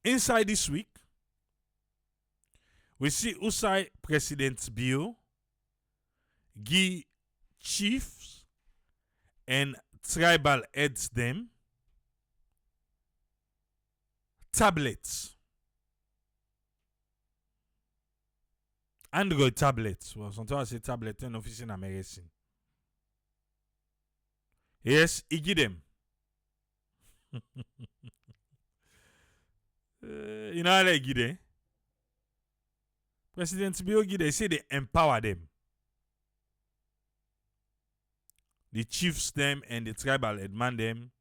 Inside this week, we see Usai President Bio give chiefs and tribal heads them tablets. Android tablets. Well, sometimes I say tablet in office in America. Yes, he give them. You know how they give them? President Bio give them, say they empower them. The chiefs them and the tribal headman them.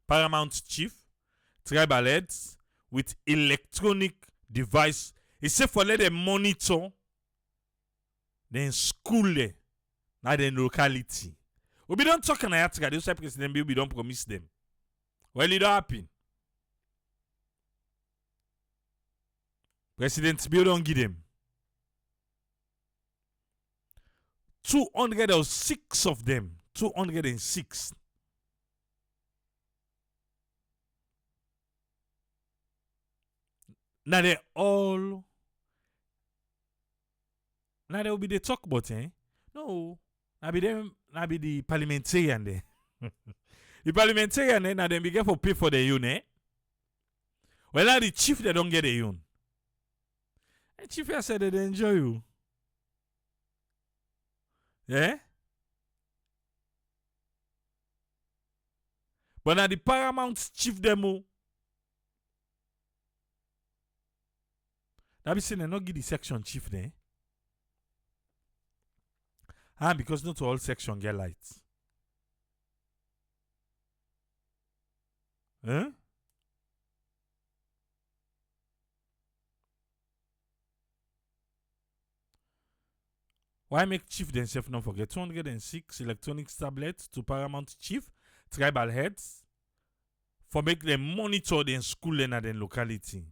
Paramount chief, tribal heads with electronic device. He say for let them monitor then school there. Now the locality. We be don't talk in Ayatika. They say President Bio we don't promise them. Well, it don't happen. President Bio don't give them. 206 of them. 206. Now they all. Now they will be the talk about, eh? No. Now be them. Now be the parliamentarian there. The parliamentarian there. Now they be careful pay for the unit. Well, now the chief they don't get the unit. The chief here said they enjoy you. Yeah? But now the paramount chief demo. That be saying they not give the section chief there. Because not all section get lights. Huh? Why make chief themselves not forget? 206 electronic tablets to paramount chief, tribal heads, for make them monitor the school and the locality.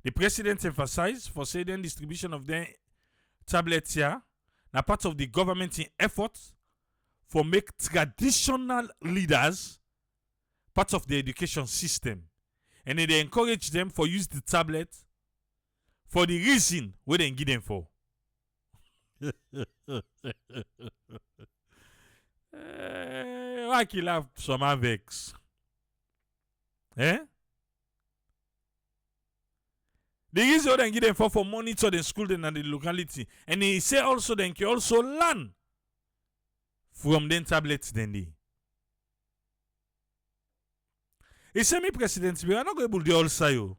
The president emphasized for saying distribution of the tablets here, now part of the government in efforts for make traditional leaders part of the education system. And they encourage them for use the tablet for the reason where they give them for. Why kill have some avex? Eh? The reason they give them for monitor the school and the locality. And he say also they can also learn from them tablets then they. He say me president, we are not going to do all sayo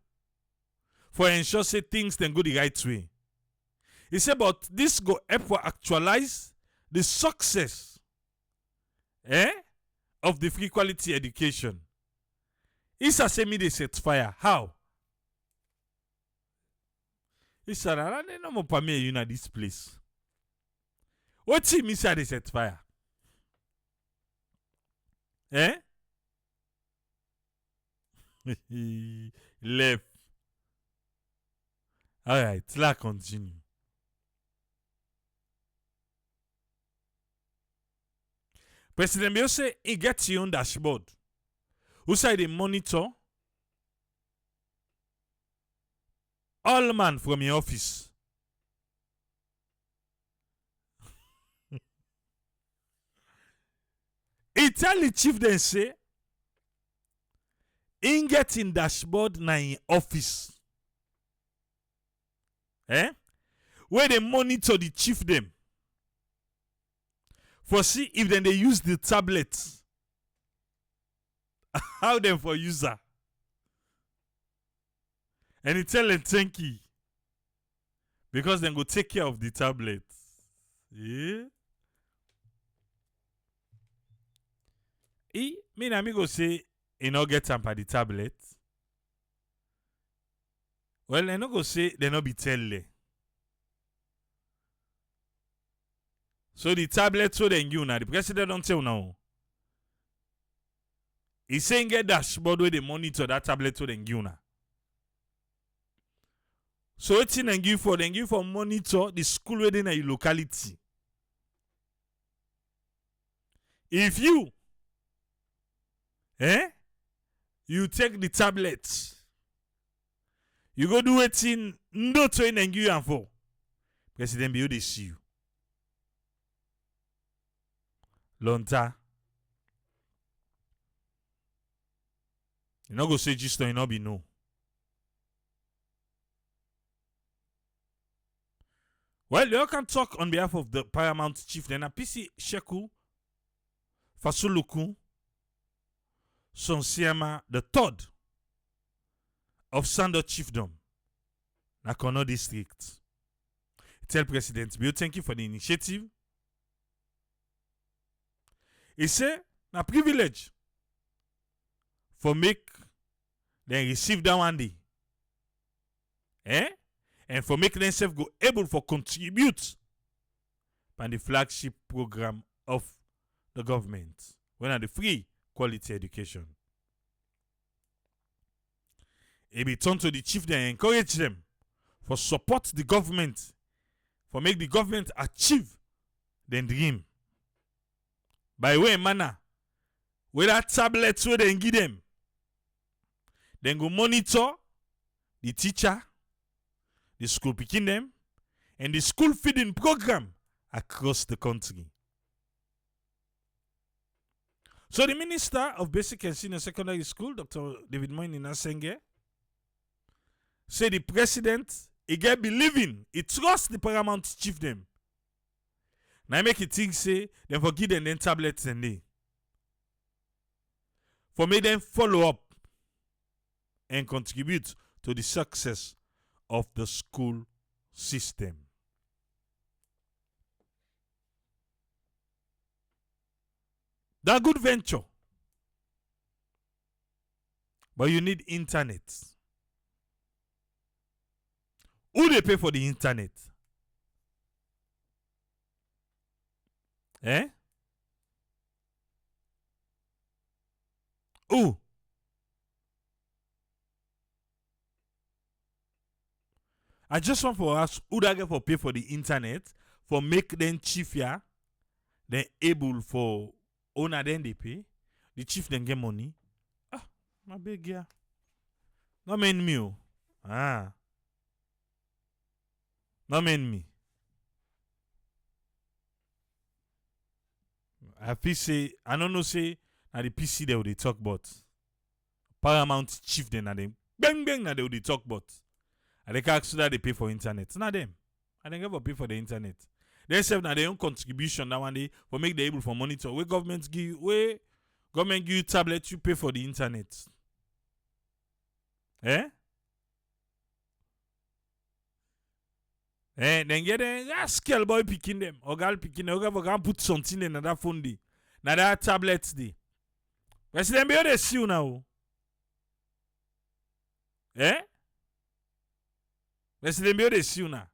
for ensure say things then go the right way. He said, but this go help for actualize the success of the free quality education. He said, me they set fire. How? He said, I don't know more me you know this place. What team he said they set fire? Left. Alright, let's continue. President Bio say he gets your own dashboard. Who say they monitor all man from your office. He tell the chief then say he get in dashboard na in office. Where they monitor the chief them. For see if then they use the tablets. How them for user. And he tell them thank you. Because then go take care of the tablets. Yeah. Me na me go say he no get tamper the tablet. Well, they no go say they no be tell. So the tablet so then you now the president don't tell now. He saying get dashboard where they monitor that tablet so then you now. So it's in and give for monitor the school within a locality. If you, you take the tablet, you go do it in no train and you and for President Bio, they see you. Lonta. You not go say just you not be no. Well, you can talk on behalf of the Paramount Chief. Then a PC Sheku Fasuluku Sonsiama the third of Sando Chiefdom, Nakono District. Tell President Bio, thank you for the initiative. He say, na privilege for make them receive that one day. And for make themselves go able for contribute by the flagship program of the government. When are the free quality education. It be turned to the chief and encourage them for support the government, for make the government achieve their dream. By way manner, with that tablet where they give them, then go monitor the teacher, the school picking them, and the school feeding program across the country. So the Minister of Basic and Senior Secondary School, Dr. David Moyni Nasenge, said the president, he get believing, he trusts the paramount chief them. Now make it think say, them forgive them then tablets and they. For make them follow up and contribute to the success of the school system. That good venture. But you need internet. Who they pay for the internet? Who? I just want for us who that get for pay for the internet for make them chief here, then able for owner then they pay. The chief then get money. Ah, my big yeah. Not mean me. Oh. Ah. Not mean me. I feel say I don't know say na the PC they would talk about. Paramount chief then na them bang bang na they would talk about. And they can that they pay for internet. It's not them. And they never pay for the internet. They serve now their own contribution that one day for make they able for monitor. Where government give you tablet, you pay for the internet. Then get a scale boy picking them, or girl picking them, or go put something in that phone day. Now that tablets day. President Bio they see you now. President Bio they see you now.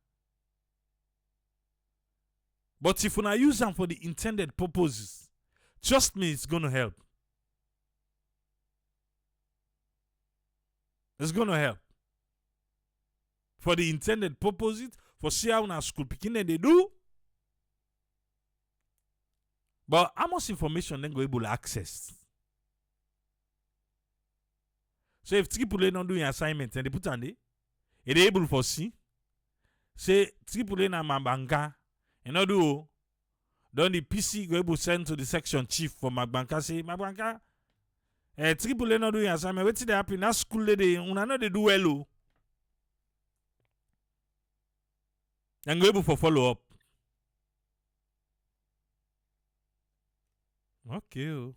But if you not use them for the intended purposes, trust me, it's gonna help. It's gonna help. For the intended purposes, for see how na school picking they do. But how much information then go able to access? So if 3 people don't do an assignment and they put on it, they able for see. Say 3 people na Mabanka, and not do. Then the PC go able send to the section chief for Mabanka say Mabanka. 3 people not do an assignment. What's they happen? That school they una know they do well. And go able for follow up. Okay.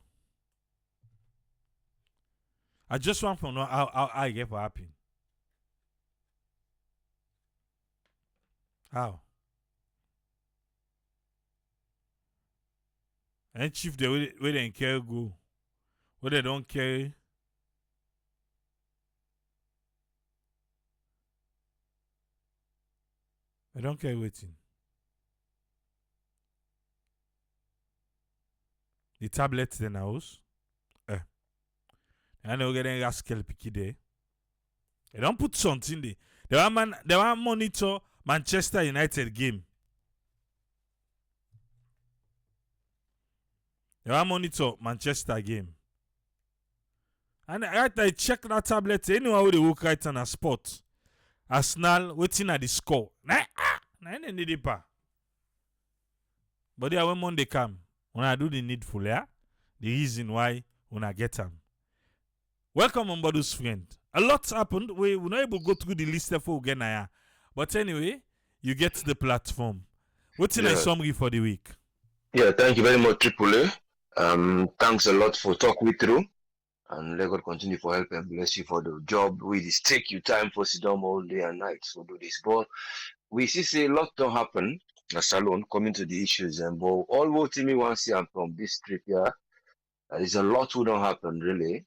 I just want to know how I get for happen. How? And chief they where they care go. Where they don't care. I don't care waiting. The tablets in the house. And they're getting rascal picky there. They don't put something there. They want monitor Manchester United game. You want monitor Manchester game. And I check that tablet anyone who they work right on a spot. Arsenal waiting at the score. Nah, any deeper. But when Monday come, when I do the needful, yeah, the reason why when I get them. Welcome on board's friend. A lot happened. We're not able to go through the list for again, yeah. But anyway, you get the platform. What's in a summary for the week? Yeah, thank you very much, Triple A. Thanks a lot for talking me through. And let God continue for help and bless you for the job. We just take you time for sit down all day and night to do this. But we see a lot don't happen. Salon coming to the issues, and but all what me wants to from this trip here, there's a lot who don't happen really,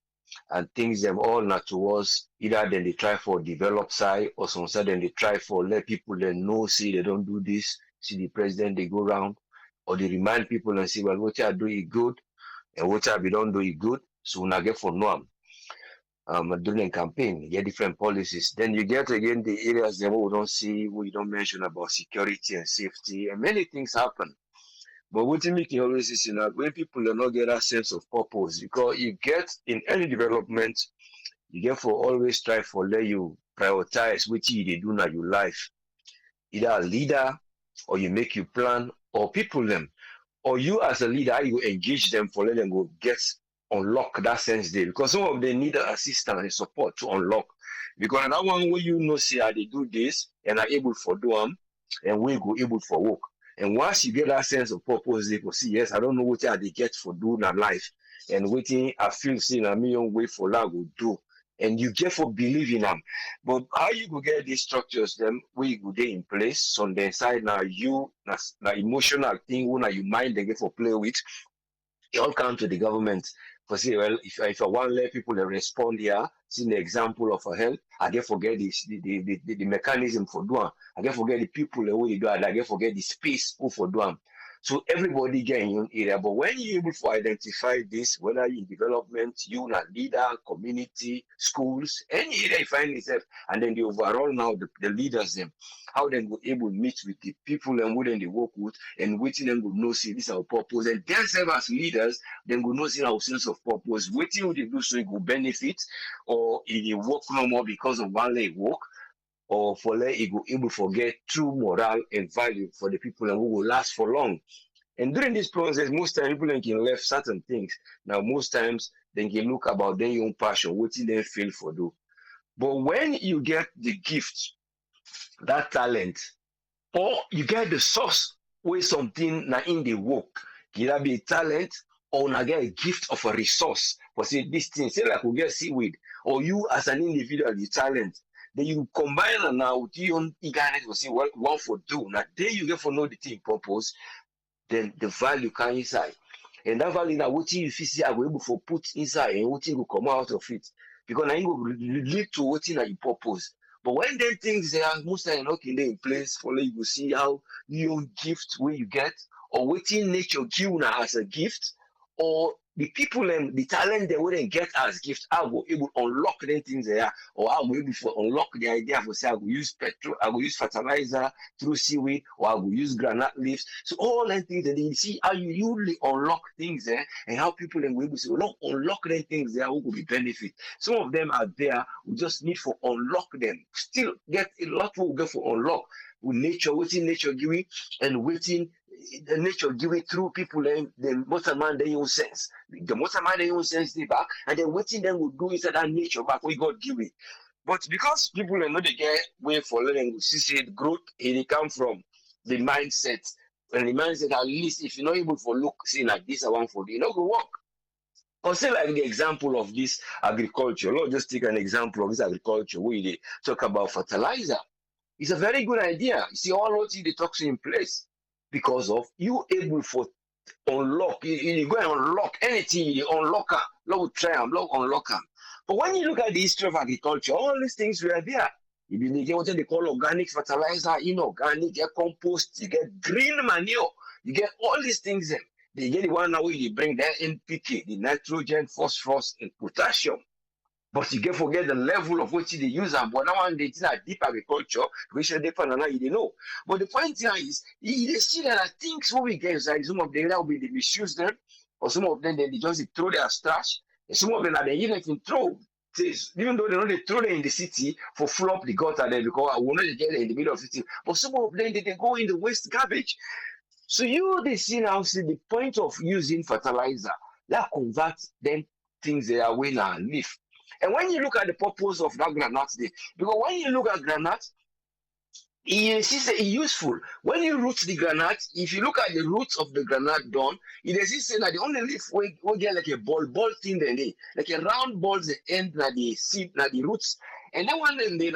and things them all not towards either then they try for develop side or some side then they try for let people then know see they don't do this, see the president they go around, or they remind people and say well what you are doing good and what you don't do it good, so when I get for norm. During campaign, you get different policies. Then you get again the areas that we don't see, we don't mention about security and safety, and many things happen. But what you make always is when people do not get a sense of purpose, because you get in any development, you get for always try for let you prioritize what you do in your life. Either a leader, or you make you plan, or people them, or you as a leader, you engage them for let them go get unlock that sense there, because some of them need assistance and support to unlock. Because that one where you know see how they do this and are able for do them, and we go able for work. And once you get that sense of purpose, they go see yes, I don't know what they get for doing that life, and waiting I feel seeing a million way for that will do. And you get for believing them. But how you go get these structures, them we go they in place on the side now you na emotional thing when you mind they get for play with. It all come to the government. For say, well, if I want to let people respond here, see the example of a health, I get forget the mechanism for doing. I get forget the people the way they do it. I get forget the space who for doing. So everybody get in your area. But when you're able to identify this, whether in development, you a leader, community, schools, any area you find yourself, and then the overall now the leaders them, how they go able to meet with the people and who then they work with, and waiting them will know see this our purpose. And themselves as leaders, then will know see our sense of purpose. Waiting what they do so it will benefit, or if they work no more because of one leg work, or for let it go able to forget true moral and value for the people and who will last for long. And during this process, most times people can left certain things. Now, most times they can look about their own passion, what they feel for do. But when you get the gift, that talent, or you get the source where something na in the work, can that be a talent or na get a gift of a resource? For say this thing, say like we get seaweed, or you as an individual, the talent. Then you combine and now with your own eagerness to see what one for do. Now then you get for know the thing purpose, then the value can inside. And that value now what you see I will able to put inside and what you will come out of it. Because now you will lead to what you purpose. But when then things they are most times not in place for you will see how your gift where you get or waiting nature give now as a gift, or the people and the talent they wouldn't get as gift, I will able to unlock them things there, or I will able to unlock the idea for say I will use petrol, I will use fertilizer through seaweed, or I will use granite leaves. So all them things that you see how you usually unlock things there, and how people then will able to unlock them things there who will be benefit. Some of them are there, we just need for unlock them. Still get a lot will go for unlock with nature, waiting nature giving and waiting the nature give it through people and the most man their own sense. The most man their own sense they back, and then waiting them will do inside that nature back we God give it. But because people are not the get way for learning see the growth, it come from the mindset. And the mindset at least if you're not able to look see like this I want for you know go work. Or say like the example of this agriculture. Let's just take an example of this agriculture where they talk about fertilizer. It's a very good idea. You see all what the talks in place. Because of you able for unlock, you go and unlock anything, you unlock them, log try them, log unlock them. But when you look at the history of agriculture, all these things were there. You get what they call organic fertilizer, inorganic, you get compost, you get green manure, you get all these things there. They get the one now where you bring their NPK, the nitrogen, phosphorus, and potassium. But you can forget the level of which they use them. But now one they are deep agriculture, we should depend on how you know. But the point here is, they see there are things what we get inside some of the area will be misuse them, or some of them they just throw their trash. And some of them are they even can throw things, even though they don't they throw them in the city for full up the gutter there because I will not get them in the middle of the city. But some of them they go in the waste garbage. So they see now see the point of using fertilizer that converts them things they are away now and leaf. And when you look at the purpose of that granite there, because when you look at granite, it is useful. When you root the granite, if you look at the roots of the granite done, it is saying that the only leaf we get like a ball thing then they like a round balls the end na the seed na the roots. And then one then they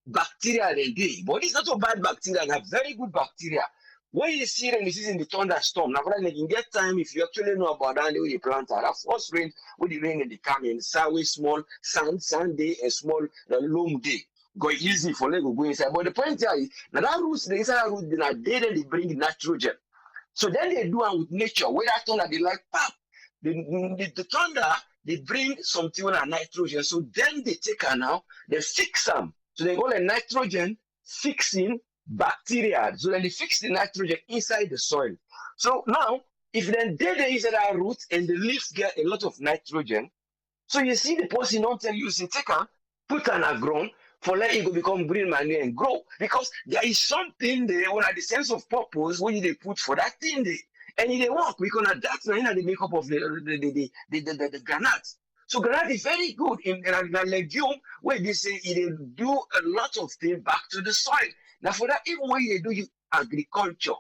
bacteria then they. But it's not a bad bacteria, they very good bacteria. When you see them, this is in the thunderstorm. Now, when you get time, if you actually know about that, the way you plant that first rain, with the rain in the coming, Saturday small, sand day, and small, long day. Go easy for Lego go inside. But the point here is, now that roots, the inside root, they bring nitrogen. So then they do it with nature. Where that thunder, they like, pop. The thunder, they bring something on nitrogen. So then they take her now, they fix them. So they call a nitrogen fixing bacteria. So then they fix the nitrogen inside the soil. So now, if then they inside our roots and the leaves get a lot of nitrogen, so you see the person don't tell you, say, take her, put on a ground, for let it go become green manure and grow. Because there is something there when at the sense of purpose when they put for that thing there. And they work because that's not the makeup of the granite. So granite is very good in a legume where they say it do a lot of things back to the soil. Now for that, even when they do agriculture,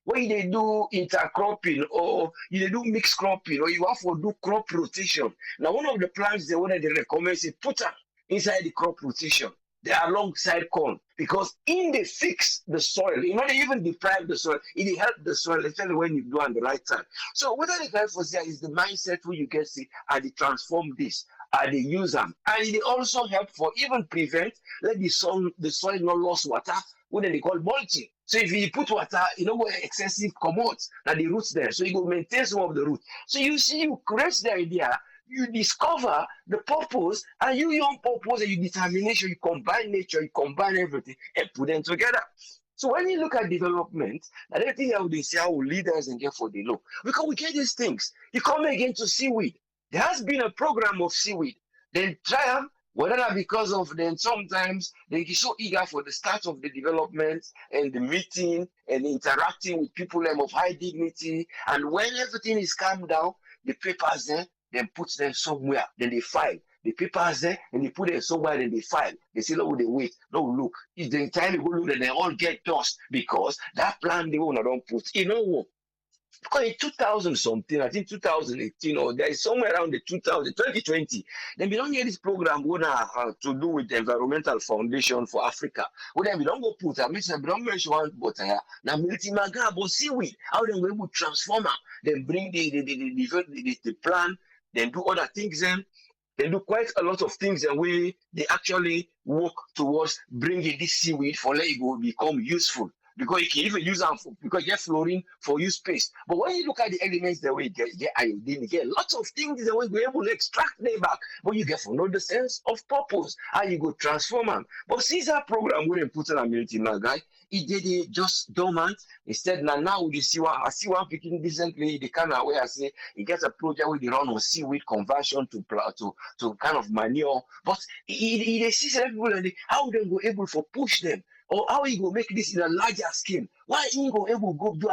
when they do intercropping or you do mixed cropping or you have to do crop rotation. Now one of the plants they want to recommend is put them inside the crop rotation. They are alongside corn because in they fix the soil, you know, they even deprive the soil, it help the soil, especially when you do on the right side. So whether the guy for there is the mindset where you get see and they transform this, and they use them, and it also help for even prevent let the soil not lose water, what they call mulching. So if you put water, you know where excessive commodities, now the roots there, so you go maintain some of the roots. So you see, you create the idea. You discover the purpose and you your purpose and your determination, you combine nature, you combine everything and put them together. So when you look at development, I don't think how they say how leaders and get for the law. Because we get these things. You come again to seaweed. There has been a program of seaweed. Then try them, whether not because of then sometimes they get so eager for the start of the development and the meeting and interacting with people of high dignity. And when everything is calmed down, the papers then put them somewhere, then they file. The papers there, and they put them somewhere, then they file. They say, no, they wait. No, look. If the entire whole look, then they all get dust because that plan they want to don't put. You know what? Because in 2000 something, I think 2018, or there is somewhere around the 2020, then we don't get this program to do with the Environmental Foundation for Africa. Well, then we don't go put, we don't mention one, but now multi-maga, but seaweed, how then we will transform them, then bring the plan, then do other things, then they do quite a lot of things and they actually work towards bringing this seaweed for let it go become useful. Because you can even use them because you get fluorine for use space. But when you look at the elements that we get iodine, you get lots of things that we be able to extract them back. But you get for no the sense of purpose. How you go transform them. But since that program we didn't put on a military my guy, it did it just dormant. Instead now we see I see one picking decently the kind of way I say it gets a project where they run on seaweed conversion to kind of manure. But they see people and how they go able to push them. Or how you go make this in a larger scale? Why you go able to go do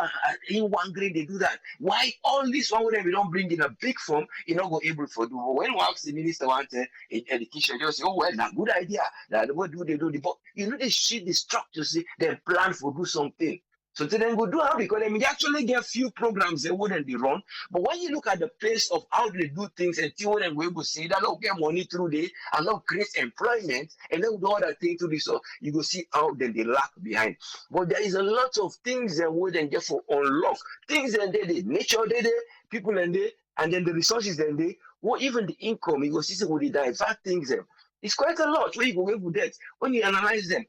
in one grade they do that? Why all this one we don't bring in a big form, you not go able to do? When we ask the minister wanted education, just say, oh well, that's a good idea. That what do they do? But you know they shit the structure, see, they plan for do something. So to them go do how because they actually get few programs they wouldn't be run. But when you look at the pace of how they do things and see what they will able to see that they'll get money through there and they'll create employment and they'll do other things to this, so you go see how then they lag behind. But there is a lot of things that wouldn't get for unlock. Things that they nature they people and they and then the resources then they or even the income, you go see with the divert things them. It's quite a lot where you go with that. When you analyze them,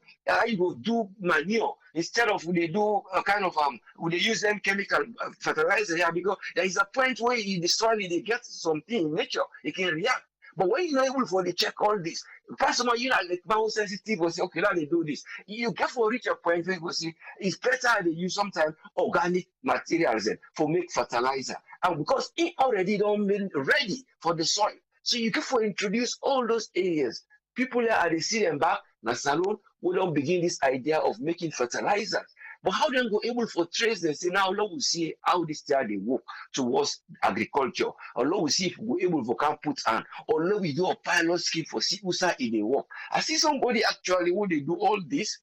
you go do manure instead of they do a kind of would they use them chemical fertilizer here because there is a point where you destroy it, they get something in nature, it can react. But when you're not able for the check all this, Personally, you know, like more sensitive will say, okay, now they do this. You get for reach a point where you go see it's better they use sometimes organic materials for make fertilizer. And because it already don't been ready for the soil. So you get for introduce all those areas. People are they see them back, na salon, we don't begin this idea of making fertilizers. But how then go able for trace them say now let we see how this year they work towards agriculture, or let we see if we able to can put on, or let we do a pilot scheme for see who say it they work. I see somebody actually when they do all this,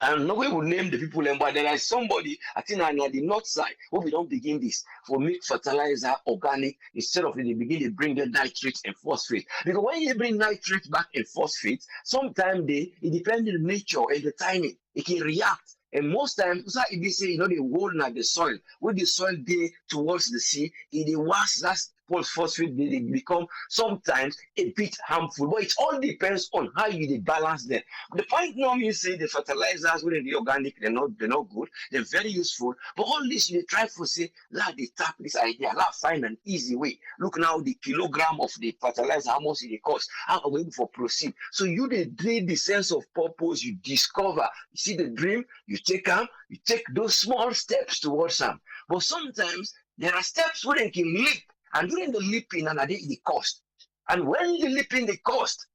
and nobody will name the people, but there is somebody, I think, on the north side, where we don't begin this for make fertilizer organic instead of they begin to bring the nitrates and phosphate. Because when you bring nitrates back and phosphate, sometimes it depends on the nature and the timing, it can react. And most times, so if they say, you know, they hold at the soil, when the soil they towards the sea, it was that phosphate they become sometimes a bit harmful. But it all depends on how you balance them. The point now means say the fertilizers within the organic, they're not good, they're very useful. But all this you try to say, let they tap this idea, let find an easy way. Look now the kilogram of the fertilizer, how much it costs, how are we able to proceed. So you they dream the sense of purpose, you discover, you see the dream, you take them, you take those small steps towards them. But sometimes there are steps where they can leap, and during the leaping, and the cost. And when you leaping the cost,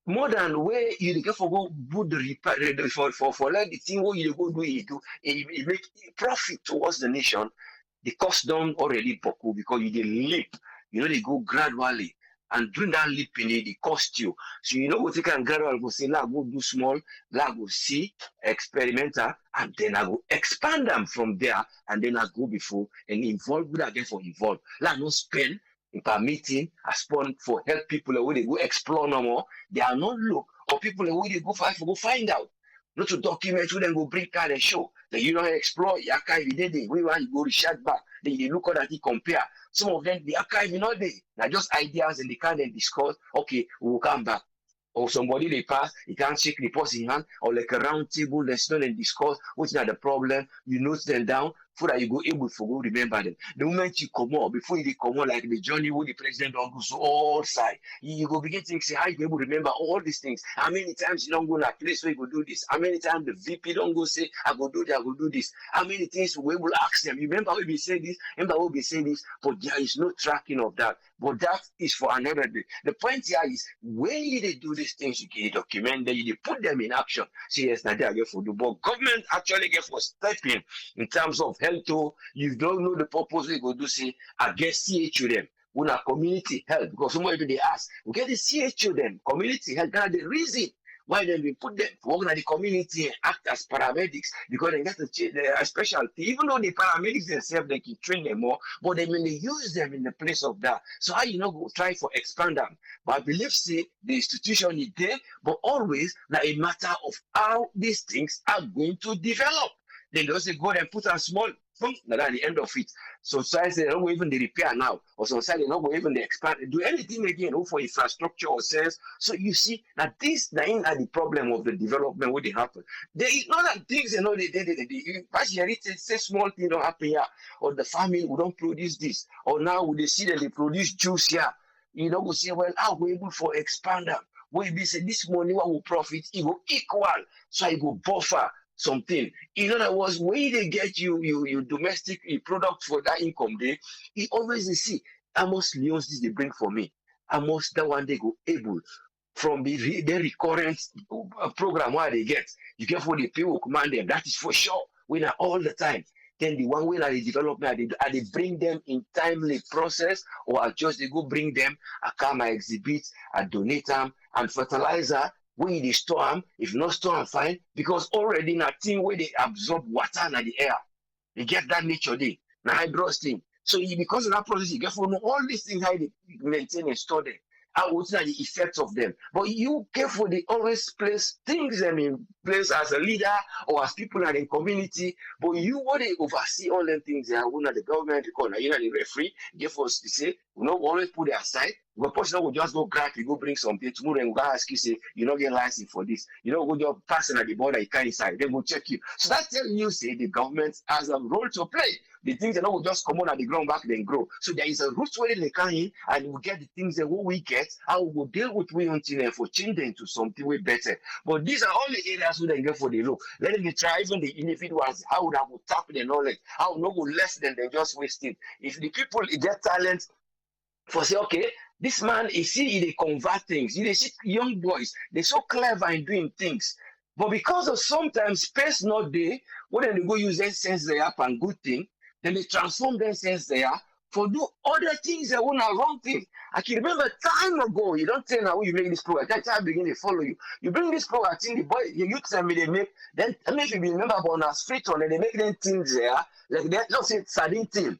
more than where you get for go put the repair for like the thing what you go do it make profit towards the nation. The cost down already boku because you did leap, you know they go gradually. And during that leaping, it cost you. So you know what you can gradually go say, go do small, go see, experimental, and then I go expand them from there, and then I go before and involve with again for involve. No spend in permitting, I spawn for help people where they go explore no more. They are not look, or people where they go find out. Not to document who then go bring card and show. Then you don't explore your archive day. We want to go research back. Then you look at it, compare. Some of them, the archive, you know, they're just ideas and they can't then discuss. Okay, we will come back. Or somebody they pass, you can't shake the post in hand, or like a round table, let's not and discuss what's not the problem. You note them down so that you go able to go remember them. The moment you come out, before you come out, like the journey where the president don't go so all side, you go begin to say how you able to remember all these things. How many times you don't go to a place where you go do this? How many times the VP don't go say, I go do that, I go do this? How many things we will ask them? You remember how we say this, remember how we say this, but there is no tracking of that. But that is for another day. The point here is when you do these things, you can document them, you put them in action. See, yes, now they are get for the but government actually get for stepping in terms of health. You don't know the purpose we go do say I get CHU them. When a community health, because somebody they ask, we get the CHU them, community health. That's the reason why then we put them to work in the community and act as paramedics because they get a specialty. Even though the paramedics themselves they can train them more, but then when they use them in the place of that. So how you know go try for expand them. But I believe say the institution is there, but always now a matter of how these things are going to develop. They just go and put a small at the end of it. So size they don't go even the repair now, or some side they don't go even the expand, do anything again for infrastructure or sales. So you see that this are the problem of the development what they happen. There is not that things you know they say small thing don't happen here, or the family who don't produce this, or now they see that they produce juice here. You know, go say, well, how we able for expand them? Where we say this money what will profit, it will equal, so it will buffer something. In other words, when they get you domestic product for that income day, he always see how much leons this they bring for me. How much that one they go able from the recurrent program where they get. You get for the people command them. That is for sure. We are all the time. Then the one way that they develop they bring them in timely process, or I just they go bring them, I come, I exhibit, I donate them, and fertilizer. When they store them, if not store them, fine, because already in a thing where they absorb water in the air, they get that nature there, the hydros thing. So because of that process, you get to know all these things how they maintain and store them. I would say the effects of them. But you careful, they always place things them in place as a leader or as people in the community. But you what they oversee all them things there, we not the government, you know the referee, give us to say, we not always put it aside. Because person will just go grab you, go bring something tomorrow and go ask you, say, you don't get license for this. You know, go just passing at the border, you can't inside. They will check you. So that's telling you, say, the government has a role to play. The things that will just come on at the ground back then grow. So there is a root where they can in, and we get the things that we get, how we will deal with we until for change them to something way better. But these are all the areas where they get for the look. Let them try even the individuals, how would I would tap the knowledge, how no go less than they just waste it. If the people get talent, for say, okay, this man is see they convert things. You see young boys, they're so clever in doing things. But because of sometimes space not there, when they go use their sense they up and good thing, then they transform their sense there for do other things that want a wrong thing. I can remember time ago, you don't tell now you make this program. That time begin to follow you. You bring this program, I think the boy, the youth tell me they make, then I mean if you remember about our street on and they make them things there, like they just say sardine team.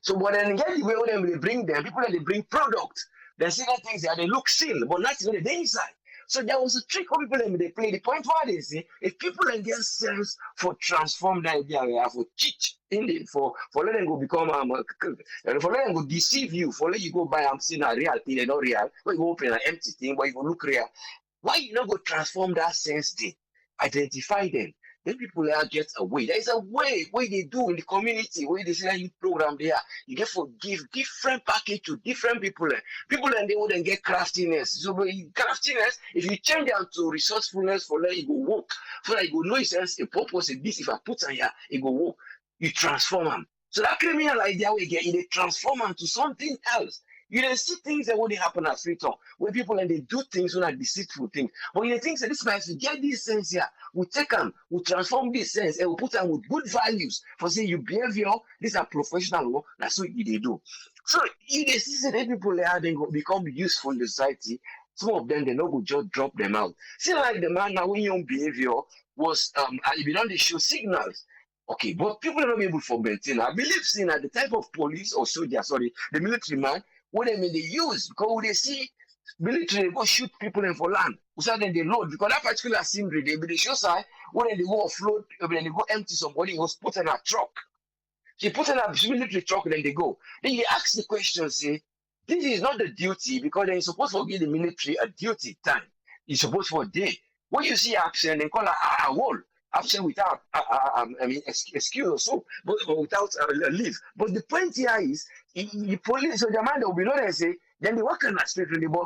So but then get the way when they bring them, people that they bring product, they see that things there, they look still, but not even the inside. So there was a trick how people they play. The point why they say if people then get sense for transform the idea, for teach in the for let them go become for let them go deceive you, for let you go buy seeing a real thing, not real. But you go open an empty thing, but you go look real. Why you not go transform that sense thing? Identify them. Then people are get away. There is a way they do in the community, where they say you program there. You get for give different package to different people. People and they wouldn't get craftiness. So craftiness, if you change them to resourcefulness for that, it go work. For that, it go know sense a purpose in this. If I put on here, it go work. You transform them. So that criminal idea we get, they transform them to something else. You don't see things that won't happen at Freetown, where people and they do things when are deceitful things. But you think that this man, if you get this sense here, we take them, we transform this sense, and we put them with good values. For say you behavior, these are professional work, that's what they do. So you see that people there they become useful in the society. Some of them they not go just drop them out. See like the man now when young behavior was if you don't show signals. Okay, but people are not able to maintain. I believe seeing that the type of police or soldier, sorry, the military man, what they mean they use because when they see military they go shoot people in for land. So then they load because that particular scenery they show side when they go offload, when they go empty somebody was put in a truck. He put in a military truck, then they go. Then you ask the question, say, this is not the duty because they're supposed to give the military a duty time. It's supposed for a day. When you see absent, they call a wall. Absent without, excuse or so, but without a leave. But the point here is, the police, so the man will be known and say, then they work on that street really, but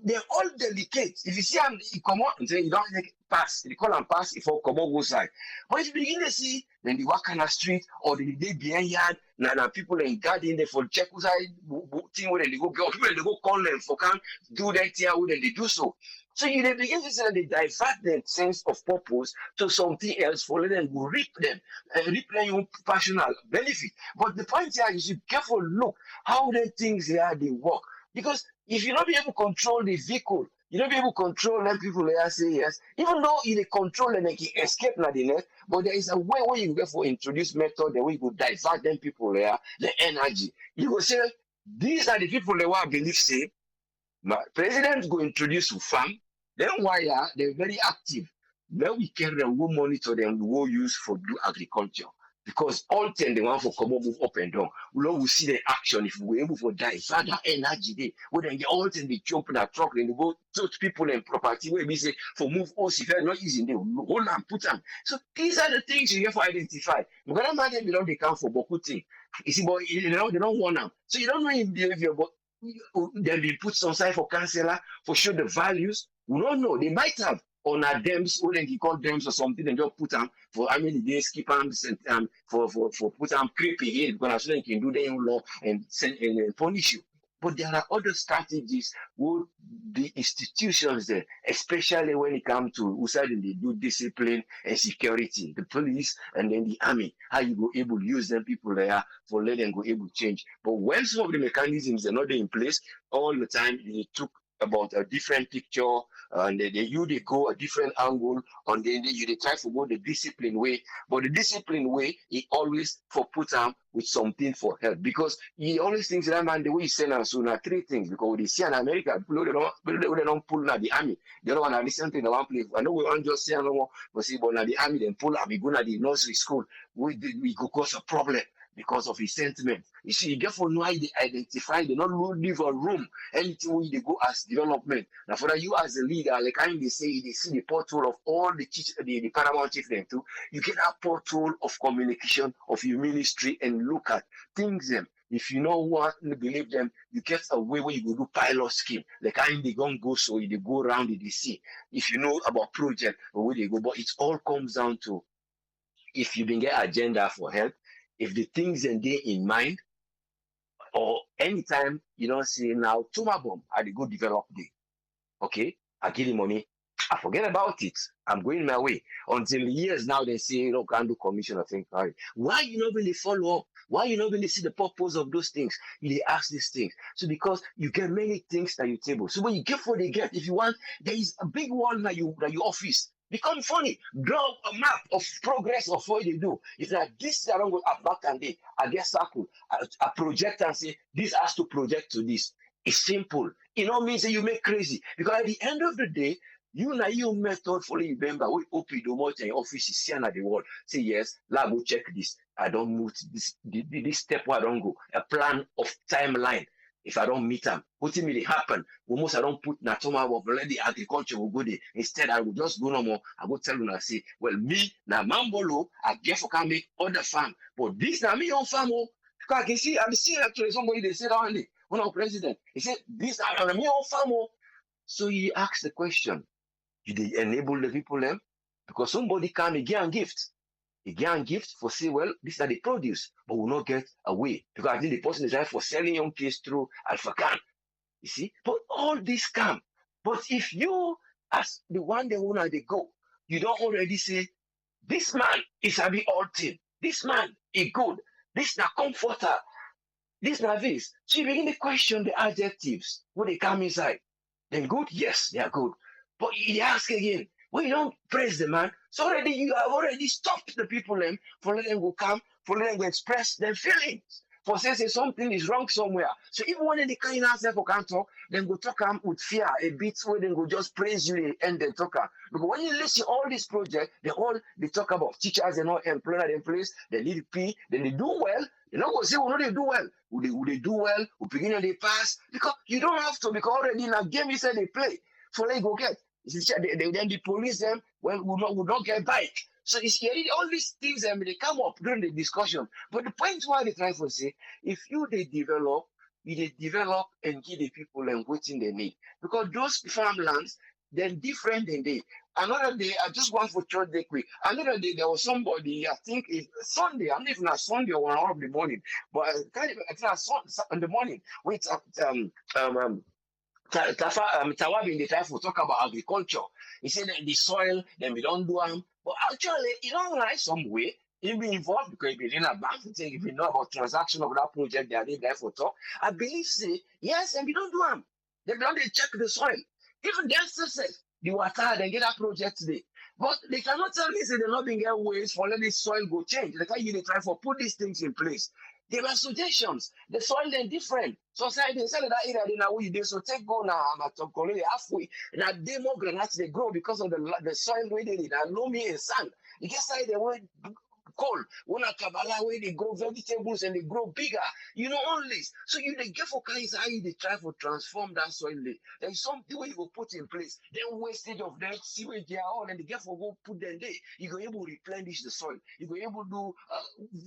they're all delicate. If you see them, you come out and say, you don't pass, they call them pass if you come out go side. But if you begin to see, then they work on the street or they behind yard, now people in garden, they for check side, thing where they go, people they go call them for can do that here, then they do so. So you they begin to say that they divert their sense of purpose to something else for let them go reap them your own personal benefit. But the point here is you careful look how the things here they work. Because if you not be able to control the vehicle, you don't be able to control them people there say yes, even though you they control and they can escape na the net, but there is a way where you go for introduce method the way you go divert them people there, the energy. You go say these are the people that want believe say president go introduce to farm, then why they're very active. Then we carry them, we monitor them, we will use for do agriculture. Because all 10 they want for come move up and down. We will see the action if we able for divert that energy there. We then get all 10 they jump in that truck, then they go touch people and property where we say for move us if they're not using them, hold and put them. So these are the things you have to identify. Because that man belong they come for Boku thing. You see, but they don't want them. So you don't know his behavior, but then they put some side for counselor for show the values. We don't know. They might have on our dams, or then he call dams or something, and just put them for how many days, keep them for put them creepy here because so they can do their own law and send and punish you. But there are other strategies with the institutions there, especially when it comes to who said they do discipline and security, the police and then the army, how you go able to use them people there for let them go able to change. But when some of the mechanisms are not in place, all the time they took about a different picture and they go a different angle and then they try to go the discipline way, but the discipline way he always for put them with something for help because he always thinks that man the way he send us so now three things because they see in America people they don't pull now the army, they don't want to listen to the one place. I know we want just say no more, but see but now the army then pull up we go to the nursery school we go cause a problem. because of his sentiment. You see, you get for know how they identify, they not leave a room, anything where they go as development. Now, for that, you as a leader, like I they say, they see the portal of all the paramount chief them too. You get that portal of communication of your ministry and look at things them. If you know what believe them, you get a way where you go do pilot scheme. Like I they gonna go so they go around the DC. If you know about project or where they go, but it all comes down to if you been get agenda for help, if the things and they in mind, or anytime you don't say now tomorrow I dey go develop day. Okay, I give the money. I forget about it. I'm going my way. Until years now they say, look, can't do commission. I think, all right. Why you not really follow up? Why you not really see the purpose of those things? You ask these things. So because you get many things at your table. So when you get what they get, if you want, there is a big wall that your office. Become funny. Draw a map of progress of what they do. If like this, I don't go up back and day. I get circle. I project and say this has to project to this. It's simple. It don't mean say you make crazy. Because at the end of the day, you method follow you remember we open the much in office see at the wall. Say yes, let go check this. I don't move this step where I don't go. A plan of timeline. If I don't meet them, what will happen? Almost I don't put Natoma of the agriculture will go there. Instead, I will just go no more. I will tell you and say, well, me now Mambolo, I guess I can make other farm. But this now me on farm. Because I can see, I'm seeing actually somebody they said only one of president. He said, this now me on farm. So he asked the question. You they enable the people them because somebody come again gift. Again gift for say, well, this are the produce, but will not get away. Because I think the person is right for selling young kids through Alpha Can. You see? But all this come. But if you as the one the owner they go, you don't already say, this man is a bit all thing. This man is good. This na comforter. This na this. So you begin to question the adjectives when they come inside. Then good? Yes, they are good. But he ask again, when you don't praise the man, so already you have already stopped the people them for letting them go come, for letting them go express their feelings. For say something is wrong somewhere. So even when they can't answer for can't talk, then go talk with fear a bit where they go just praise you and then talk. Because when you listen all these projects, they talk about teachers and all employers in place, they need P, then they do well. You know what say, well, no, they do well. Would they do well? Would begin they pass? Because you don't have to, because already in a game you said they play. So they go get. Then the police them well would not get bike. So it's all these things they come up during the discussion. But the point why they try to say, if they develop and give the people and waiting they need. Because those farmlands, they're different than they. Another day, I just want for church day quick. Another day, there was somebody, I think it's Sunday, I'm not even a Sunday or 1 hour of the morning, but I think it's in the morning, with Tawabi in the time for talk about agriculture. He said that the soil, then we don't do them. But actually, you don't like some way. You'll be involved because you've been in a bank, if you know about transaction of that project, they are there for talk. I believe, say, yes, and we don't do them. They don't check the soil. Even their success, the water, they get that project today. But they cannot tell me, say, they're not being get ways for letting the soil go change. They can't try for put these things in place. There were suggestions. The soil then different. So say they said that area they now we so take go now halfway. Now they more granates they grow because of the soil where they need and loamy and sand. You get side the way coal. When a kabbalah where they grow vegetables and they grow bigger. You know all this. So you they get for kinds how they try to transform that soil. There is something where you go put in place. Then wastage of them, sewage they are all and they get for go put them there. You go able to replenish the soil. You go able to do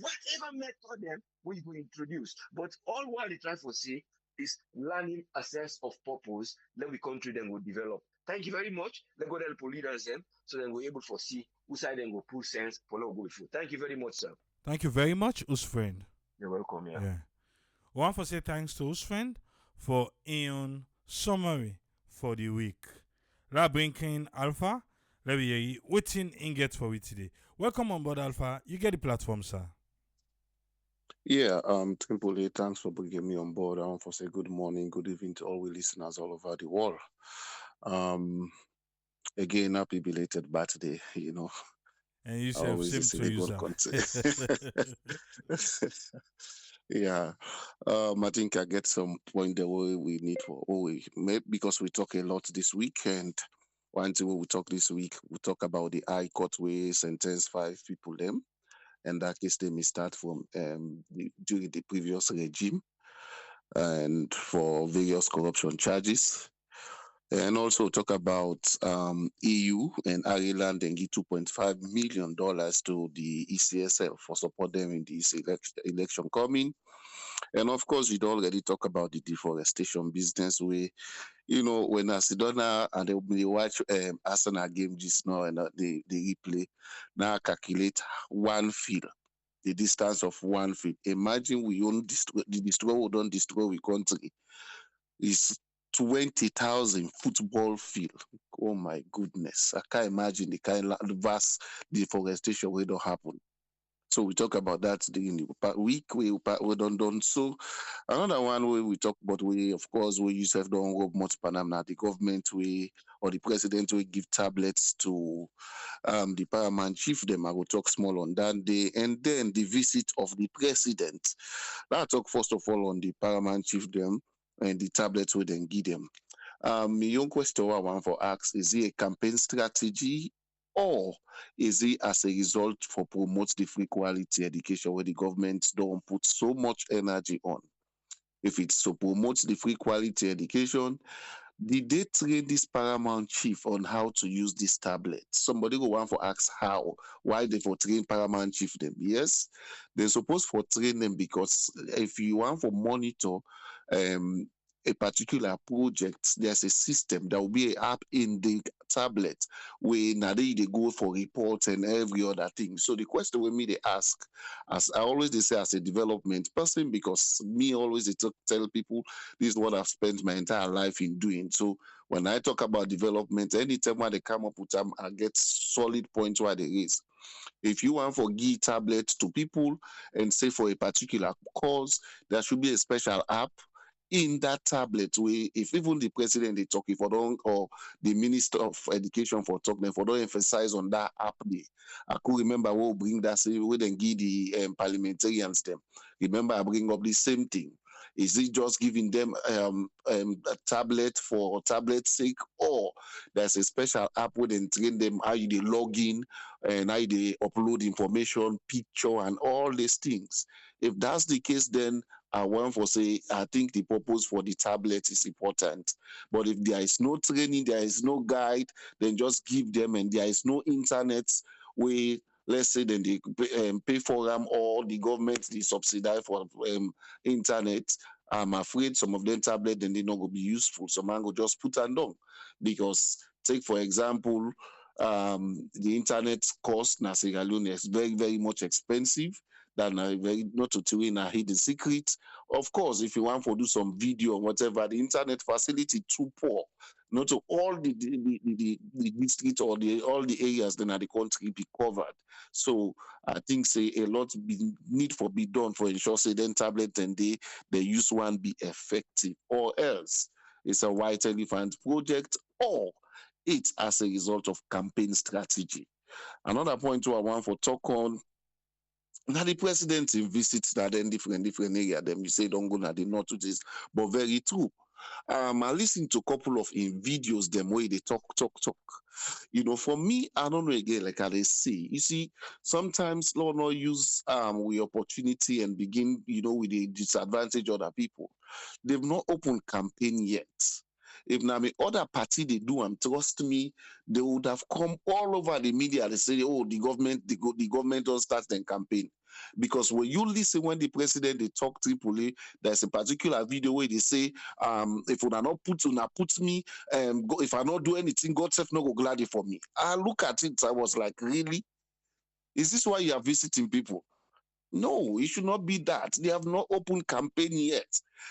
whatever method them where you go introduce. But all what they try to say is learning a sense of purpose. Then we country then will develop. Thank you very much. Let go help leaders them so then we're able to see who side then go pull sense for go with you. Thank you very much, sir. Thank you very much, Usfriend. You're welcome, yeah. We want to say thanks to Usfriend for Ian summary for the week. La brinking Alpha. Let me hear you. What's in get for we today? Welcome on board, Alpha. You get the platform, sir. Yeah, Triple thanks for bringing me on board. I want to say good morning, good evening to all we listeners all over the world. Again, happy belated birthday, you know. And you say same to you, sir. Yeah, I think I get some point the way we need for because we talk a lot this week, and one thing we talk this week, we talk about the High Court way sentence 5 people them. and that case they may start from during the previous regime and for various corruption charges. And also talk about EU and Ireland and give $2.5 million to the ECSL for support them in this election coming. And of course, we'd already talk about the deforestation business where, when Acidona and they watch Arsenal game just now and the replay, now calculate one field, the distance of one field. Imagine we own we don't destroy we country. Is 20,000 football field. Oh my goodness. I can't imagine the kind of vast deforestation will don't happen. So we talk about that during the week we done. So another one where we talk about we of course we use have done rob much Panama, the government we or the president will give tablets to the paramount chief them. I will talk small on that day. And then the visit of the president. I'll talk first of all on the paramount chief them and the tablets we then give them. My young question I want for ask, is it a campaign strategy or is it as a result for promote the free quality education where the government don't put so much energy on? If it's to promote the free quality education, did they train this paramount chief on how to use this tablet? Somebody go want for ask how, why they for train paramount chief them? Yes, they're supposed for train them because if you want for monitor um a particular project, there's a system, there will be an app in the tablet where now they go for reports and every other thing. So the question with me they ask, as I always they say as a development person, because me always they tell people this is what I've spent my entire life in doing. So when I talk about development, anytime when they come up with them, I get solid points why they is. If you want for give tablets to people and say for a particular cause, there should be a special app in that tablet where if even the president they talk, if I don't or the minister of education for talk, them for don't emphasize on that app there. I could remember we'll bring that say we then give the parliamentarians them. Remember I bring up the same thing. Is it just giving them a tablet for tablet's sake, or there's a special app where they train them how you they log in and how they upload information, picture, and all these things? If that's the case, then I want for say I think the purpose for the tablet is important. But if there is no training, there is no guide, then just give them, and there is no internet where let's say then they pay for them or the government they subsidize for internet. I'm afraid some of them tablet then they not going to be useful. So man go just put them down because take for example the internet cost na Sierra Leone is very very much expensive than very not to tell in a hidden secret. Of course, if you want to do some video or whatever, the internet facility too poor. Not to all the district or the all the areas then at the country be covered. So I think say a lot need for be done for ensure say then tablet and they use one be effective, or else it's a white elephant project, or it's as a result of campaign strategy. Another point too I want to talk on. Now the president in visits that in different area, them you say don't go now the north to this, but very true. I listened to a couple of in videos them way they talk. For me, I don't know again, like how they say. You see, sometimes Lord not use with opportunity and begin, with the disadvantage other people. They've not opened campaign yet. If now me other party they do and trust me, they would have come all over the media. They say, oh, the government don't start the campaign. Because when you listen when the president they talk Tripoli, there's a particular video where they say, if una not put me, if I not do anything, God self not go glad for me. I look at it, I was like, really? Is this why you are visiting people? No, it should not be that. They have not opened campaign yet.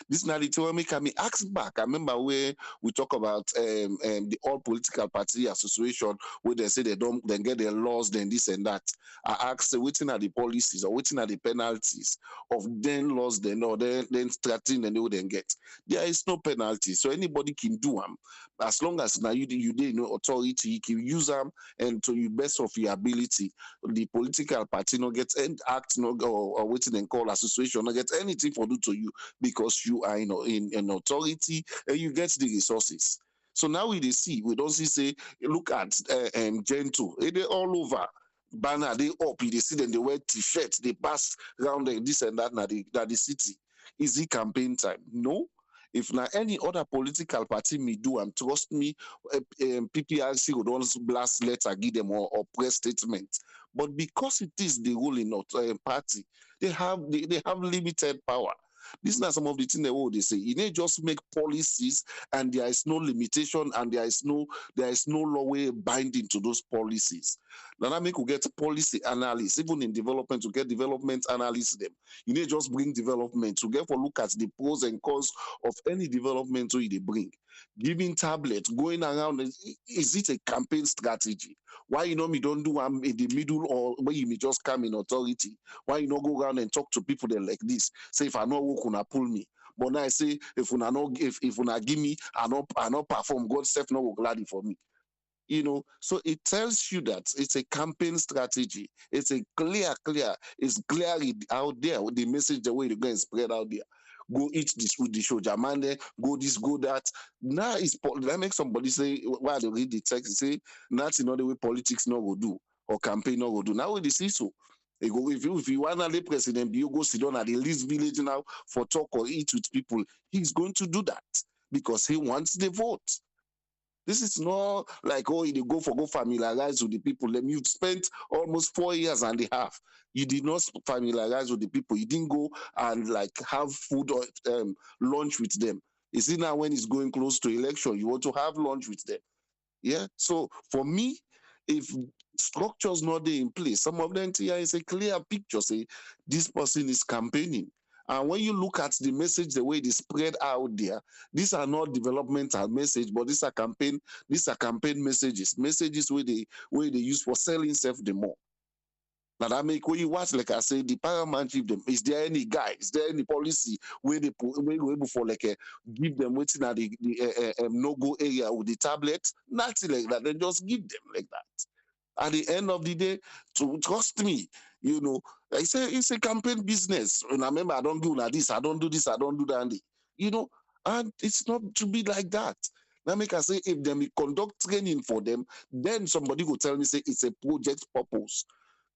This narrative will make me ask back. I remember where we talk about the all political party association where they say they don't then get their laws, then this and that. I asked waiting at the policies or waiting at the penalties of then laws, then or then starting and they would then get. There is no penalty, so anybody can do them as long as now you know authority, you can use them and to the best of your ability. The political party no get and act no or waiting and call association no get anything for do to you because you are in an authority and you get the resources. So now we see, we don't see say look at Gento, they all over. banner, they up, they see them, they wear t-shirts, they pass around this and that, na the city. Is it campaign time? No. If na any other political party me do, and trust me, PPRC would don't blast letter, give them or press statement. But because it is the ruling party, they have limited power. These are some of the things they say. You need just make policies, and there is no limitation, and there is no law way binding to those policies. Now that make we get policy analysts, even in development, to get development analysts them. You need just bring development to get for look at the pros and cons of any development they bring. Giving tablets, going around, is it a campaign strategy? Why me don't do in the middle, or where you may just come in authority? Why you not go around and talk to people that like this? Say if I know who can pull me. But now I say if una not if una give me, I not perform, God self no will gladly for me. So it tells you that it's a campaign strategy. It's a it's clearly out there with the message, the way they're going to spread out there. Go eat this food, the show Jamande, go this, go that. Now that makes somebody say, while they read the text, say, that's another way politics not go do, or campaign not go do. Now we see so. If you want to be president, you go sit down at the least village now for talk or eat with people, he's going to do that because he wants the vote. This is not like, oh, you go familiarize with the people. You've spent almost 4 years and a half. You did not familiarize with the people. You didn't go and like have food or lunch with them. You see now when it's going close to election, you want to have lunch with them. Yeah. So for me, if structures not there in place, some of them here is a clear picture. Say this person is campaigning. And when you look at the message, the way they spread out there, these are not developmental message, but these are campaign messages where they use for selling self the more. Now that make when you watch, like I say, the paramount chief them, is there any guide? Is there any policy where they go able for like give them waiting at the no-go area with the tablet? Nothing like that. They just give them like that. At the end of the day, to trust me, it's a campaign business. And I remember I don't do like this, I don't do this, I don't do that. And it's not to be like that. Now make I say if they conduct training for them, then somebody will tell me say it's a project purpose.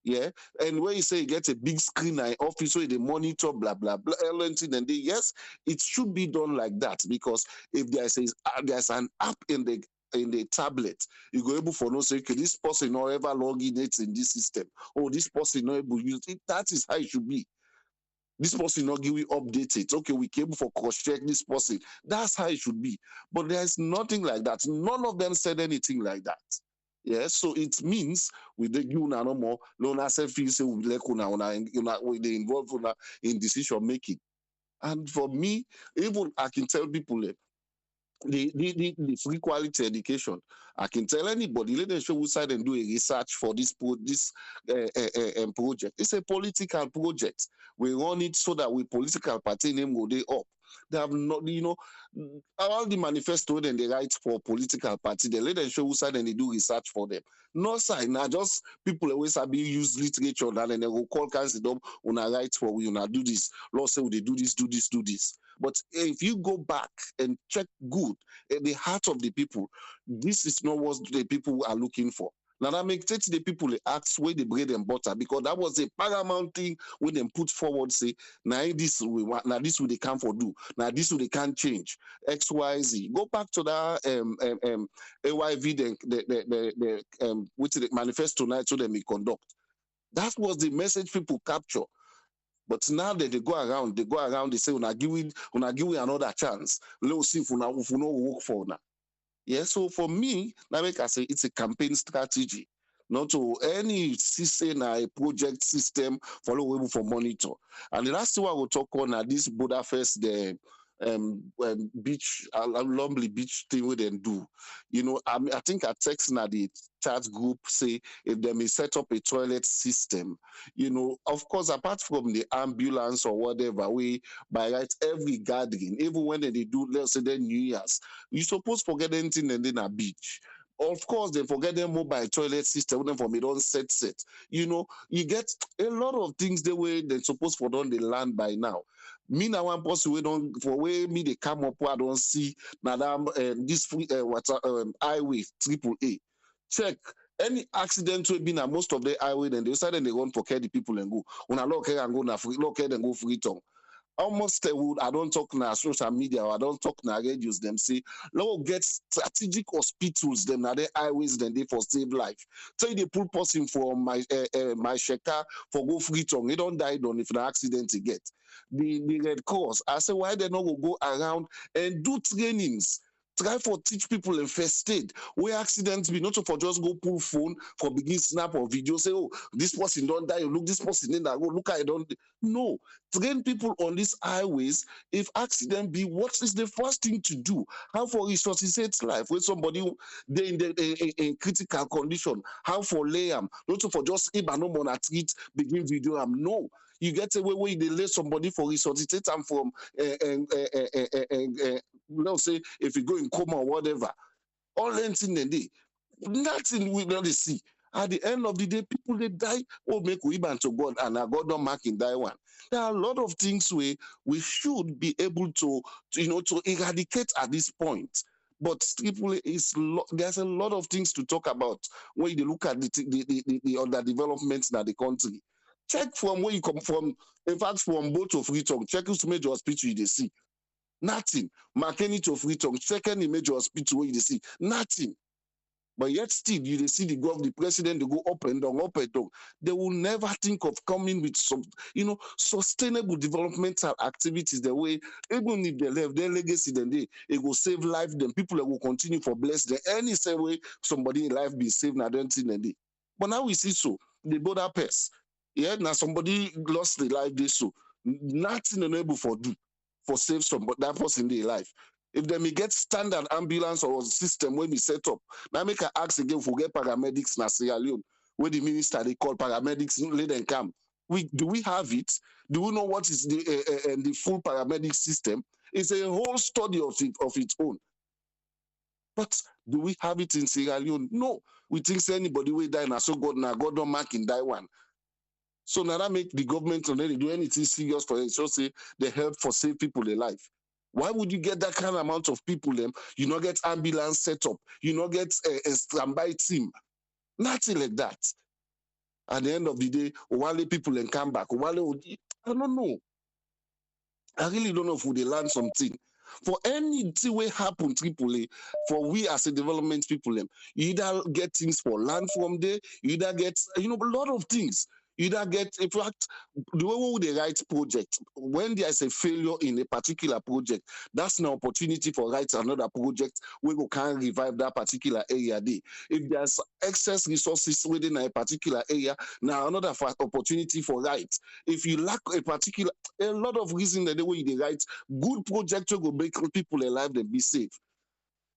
Yeah, and when you say you get a big screen and office where they monitor, blah blah blah, and yes, it should be done like that because if there's an app in the tablet, you go able for no say, okay, this person not ever log in it in this system, or this person not able to use it. That is how it should be. This person not give you update it. Okay, we came for cross-check this person. That's how it should be. But there's nothing like that. None of them said anything like that. Yeah, so it means with the you no more, Lona self feel say we like we they involve in decision making. And for me, even I can tell people the free quality education. I can tell anybody, let them show which side and do a research for this project. It's a political project. We run it so that we political party name go they up. They have not, all the manifesto and they write for political party, they let them show which side and they do research for them. No side, now just people always have use literature and then they will call council up when I write for we do this. Law say they do this, do this, do this. But if you go back and check good at the heart of the people, this is not what the people are looking for. Now that makes the people they ask where the bread and butter because that was a paramount thing when they put forward say now this we want, now this will they can for do, now this will they can change XYZ. Go back to that AYV which the manifesto tonight so they may conduct. That was the message people capture. But now that they go around, they say, "Una give we another chance. Let's see if we no work for now." Yeah. So for me, now make I say it's a campaign strategy, not to any system, a project system follow for monitor. And the last thing I will talk on this Budapest, the beach, Lonely beach thing we then do. I think I text now the chat group say if they may set up a toilet system, of course, apart from the ambulance or whatever, we by right every gathering, even when they do, let's say, New Year's, you suppose forget anything and then a beach. Of course, they forget their mobile toilet system, them from it on set. You get a lot of things the way they're supposed for on the land by now. Me now one person we don't for where me they come up I don't see now this free highway AAA. Check Any accident will be na most of the highway, then they decided they run for care the people and go. When I look here and go na free, look here and go free tongue. Almost I don't talk na social media or I don't talk na radios. Them say, "Look, get strategic hospitals. Them na the highways. Then they for save life. Tell they pull person from my sheka for go free tongue. He don't die on if an accident he get. The Red Cross. I say why they not go around and do trainings. Try for teach people in first aid where accidents be not for just go pull phone for begin snap or video say oh this person don't die look this person in that go look I don't no train people on these highways. If accident be, what is the first thing to do? How for resuscitate life when somebody they in critical condition? How for lay them? Not for just no more treat begin video am. No, you get away where they lay somebody for resuscitate them from let's say if you go in coma or whatever. All anything they day, nothing we don't see. At the end of the day, people they die. Oh, make we ban to God and God don't mark in die one. There are a lot of things we should be able to eradicate at this point. But people there's a lot of things to talk about when you look at the other developments in the country. Check from where you come from. In fact, from both of Freetown, check which major hospital you see. Nothing. McKinney to Freetown, check any major hospital where you see. Nothing. But yet still, you see the government, the president, they go up and down, up and down. They will never think of coming with some, sustainable developmental activities. The way, even if they left their legacy, then it will save life. Then people will continue for bless them. Any same way somebody in life be saved, I don't think they. But now we see so the border pass. Yeah, now somebody lost their life. They so nothing unable for do for save somebody that person in their life. If they may get standard ambulance or system when we set up, now make I ask again if we get paramedics na Sierra Leone, where the minister they call paramedics, let them come. Do we have it? Do we know what is the full paramedic system? It's a whole study of its own. But do we have it in Sierra Leone? No. We think say anybody will die now, so God don't mark in die one. So now that make the government already do anything serious for it. So say they help for save people their life. Why would you get that kind of amount of people? You not get ambulance set up. You not get a standby team. Nothing like that. At the end of the day, while people then come back, I don't know. I really don't know if they learn something. For anything will happen, Tripoli, for we as a development people, you either get things for land from there, you either get, a lot of things. You either get, in fact, the way they write project, when there is a failure in a particular project, that's an opportunity for write another project where we can revive that particular area there. If there's excess resources within a particular area, now another opportunity for write. If you lack a lot of reason that the way they write, good project will make people alive and be safe.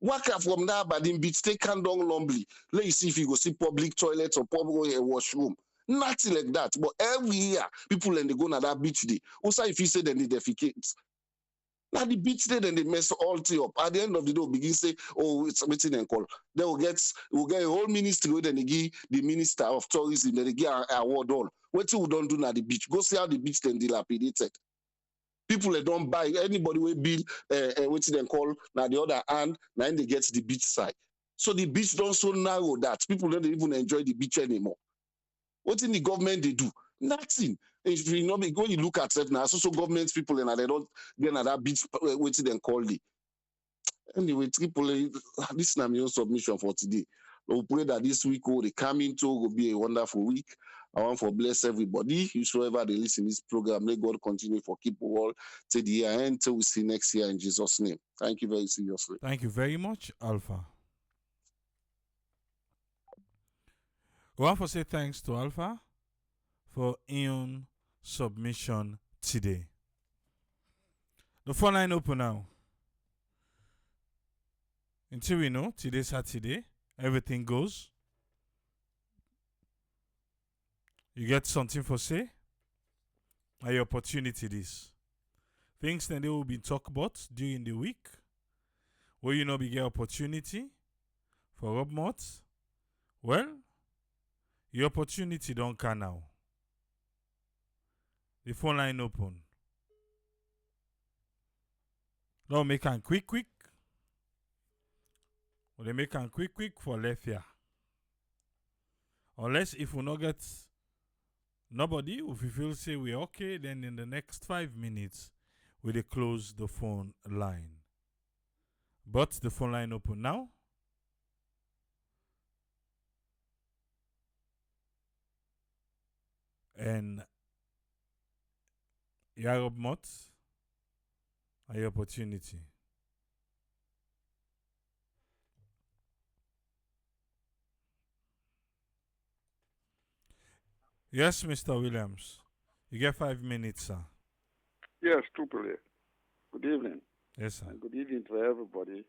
Waka from that Badin beach, take down Lumbly. Let you see if you go see public toilets or public washroom. Nothing like that. But every year, people and they go to that beach day. Also, if you say they need defecate. Now the beach day, then they mess all thing up. At the end of the day, begin say, oh, it's a meeting and call. They will get a whole ministry where then they give the minister of tourism, then they give an award all. What you don't do now the beach? Go see how the beach then dilapidated. People that don't buy anybody will build what they call now the other hand, now they get the beach side. So the beach don't so narrow that people don't even enjoy the beach anymore. What in the government they do? Nothing. If you know, when you look at it now, so government people and they don't get at that beach what they call it. Anyway, Tripoli, this is my own submission for today. We pray that this week will come into will be a wonderful week. I want to bless everybody. Whosoever they listen to this program, may God continue for keep all till the year end till we see next year in Jesus' name. Thank you very seriously. Thank you very much, Alpha. We want to say thanks to Alpha for in submission today. The phone line open now. Until we know, today's Saturday, everything goes. You get something for say? And your opportunity this. Things that they will be talked about during the week. Where you know we get opportunity for Rob Mott. Well, your opportunity don't come now. The phone line open. Don't make them quick. Or they make them quick for left here. Unless if we not get nobody, if we feel say we're okay, then in the next 5 minutes, we dey close the phone line. But the phone line open now. And Yarob Mott, a opportunity. Yes, Mr. Williams. You get 5 minutes, sir. Yes, truthfully. Good evening. Yes, sir. And good evening to everybody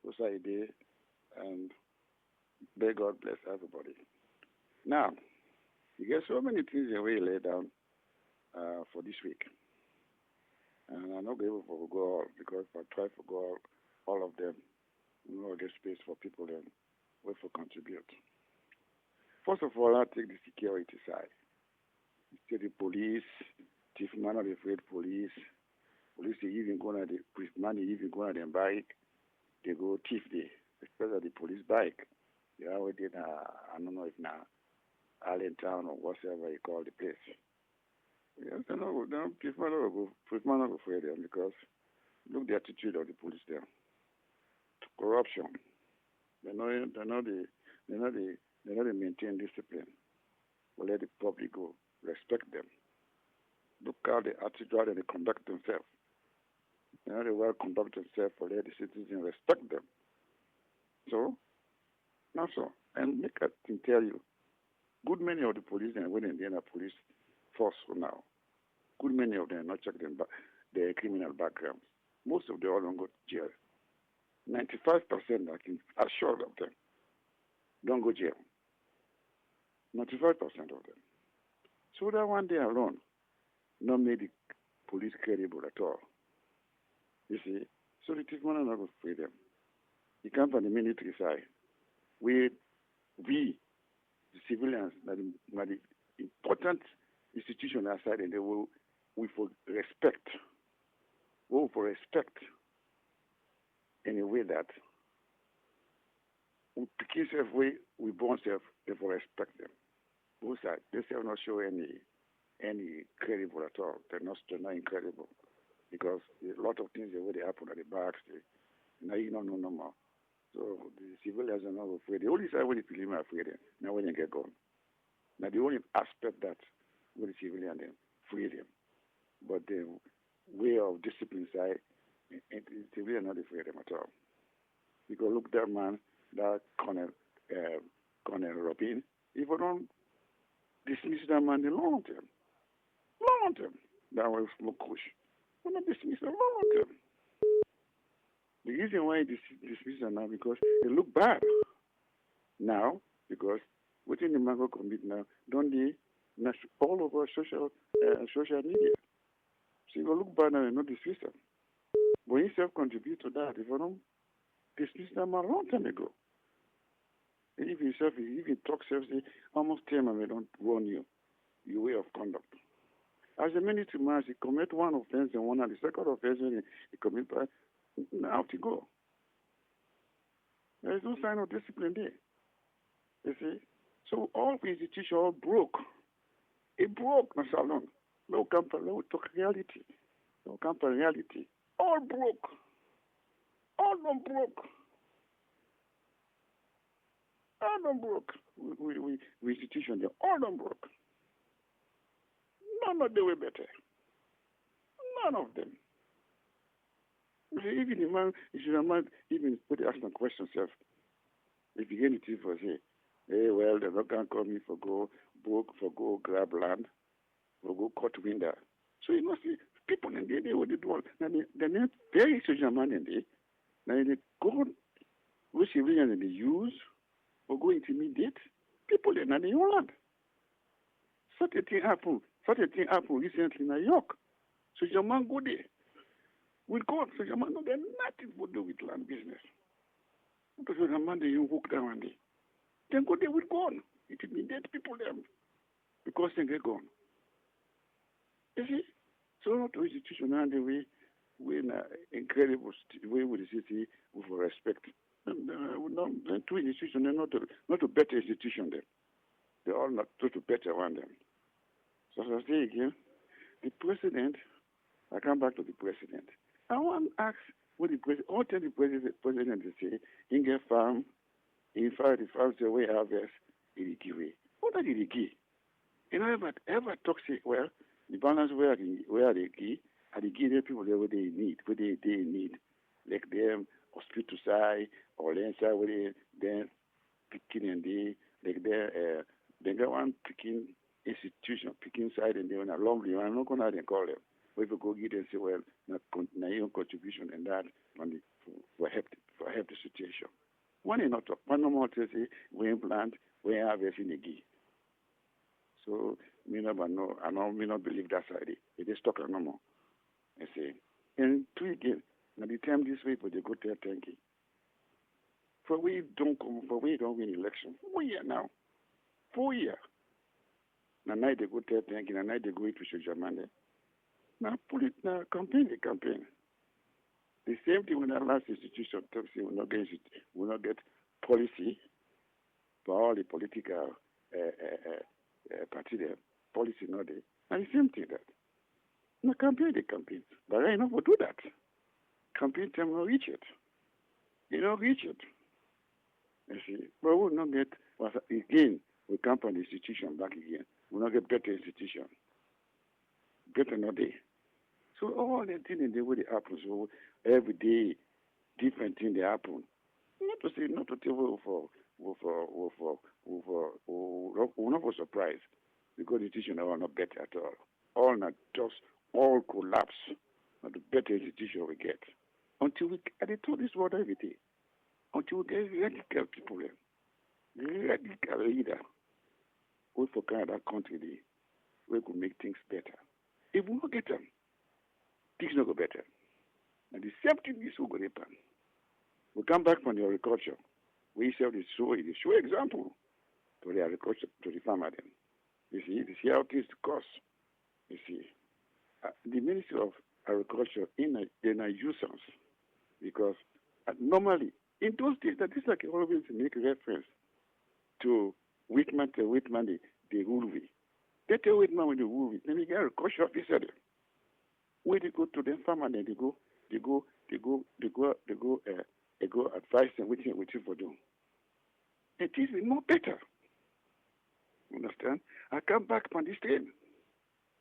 who's day, and may God bless everybody. Now, you get so many things that we lay down for this week. And I'm not able to go all because if I try to go all of them, we will get space for people then wait for contribute. First of all, I'll take the security side. Take the police, chief man of the afraid police. Police they even go on the police man they even go on their bike. They go thief the especially the police bike. They already I don't know if now Allentown or whatever you call the place. Yes, I know police man not go afraid them because look the attitude of the police there. Corruption. They maintain discipline. We'll let the public go. Respect them. Look how the attitude and they conduct themselves. They well conduct themselves for let the citizens respect them. So, now so. And make I can tell you, good many of the police and when they are police force for now, good many of them not check their criminal backgrounds. Most of them all don't go to jail. 95% I can assure of them don't go to jail. 95% of them. So that one day alone, not made the police credible at all. You see, so the thief man not going to free them. He come from the military side. We the civilians, the important institution outside, and we for respect. We for respect in a way that we pick self way we born self, they for respect them. Both sides, they say not show any credible at all. They're not incredible because a lot of things that really happen at the barracks. Now you don't know no more. So the civilians are not afraid. The only side when the police are afraid, now when they get gone. Now the only aspect that when the civilian them free them, but the way of discipline side, the civilian not afraid of them at all. Because look that man, that Colonel Robin, if we don't dismiss that man in long term, that was smoke kush. We're not dismiss them long term. The reason why they dismiss them now because they look bad now because within the mango commit now, don't they all over social media. So you go look bad now and not dismiss them. But you self contribute to that if you don't dismiss them a long time ago. And if you talk self say almost 10 and we don't warn you, your way of conduct. As a minute to mass, he commit one offense and one and the second offense when he commit by now to go. There is no sign of discipline there. You see? So all institutions all broke. It broke, no salon. No company, no talk reality. No company reality. All broke. All of them broke. All of them broke. We institution there. All of them broke. None of them were better. None of them. Even the man, if you man even put asking questions self, if you get anything for say, hey, well, they're not gonna call me for go book, for go grab land, for go cut window. So you know see people in there they would do all they're not very social man in there. Now they go which civilians they use or go intimidate people in the land. Such a thing happened recently in New York. So your man go there. With God, so your man don't get nothing to do with land business. Because your man they hook down on there. Then go there with God. Intimidate people them because they get gone. You see? So not to institution and the way we in an incredible way with the city with respect. Not to institution, not to better institution them. They all not try to better one them. So as I say again, the president, I come back to the president. I want to ask what the president, all tell the president to say, in get farm, in fact, the farm say, we harvest, in give way. What are the key? You know, ever talk say, well, the balance where they key, and they give the people there what they need, they need, like them hospital side or land side where they then picking and they got one picking institution picking side and they on a long run. I'm not gonna call them. We will go get and say, well, na your contribution and that on the for help the situation. One is not one more to say we implant, we harvest in the key. So me never know. I know me not believe that side. It is talk no more. I say, and two again. Now the time this week, but they go tell thank you. For we don't come, for we don't win election. 4 years now. 4 years. Now night they go tell thank you. Now night they go to social Monday. Now put it now campaign the campaign. The same thing when that last institution talks will not get policy for all the political party there. Policy not there. And the same thing that. Now campaign the campaign. But I know what do that. Campaign time will reach it. You don't reach it. You see. But we'll not get again we come from the institution back again. We'll not get better institution. Better not there. So all the things in the way they happen, so every day different things they happen. Not to tell we're not for surprise because the institution are not better at all. All not just all collapse. Not the better institution we get. Until they told this word every day. Until we get radical people radical leader. We for Canada country there, we could make things better. If we don't get them, things not go better. And the same thing is we go happen. We come back from the agriculture. We serve the show example to the agriculture, to the farmer then. You see how things cost. You see, the Ministry of Agriculture in a nuisance because normally in those days that this like always make reference to Whitman, the rule we. They tell Whitman when they rule we. Then we get a agriculture officer there. Where they go to the farmer and they go advise them what for doing. It is more better. Understand? I come back on this train.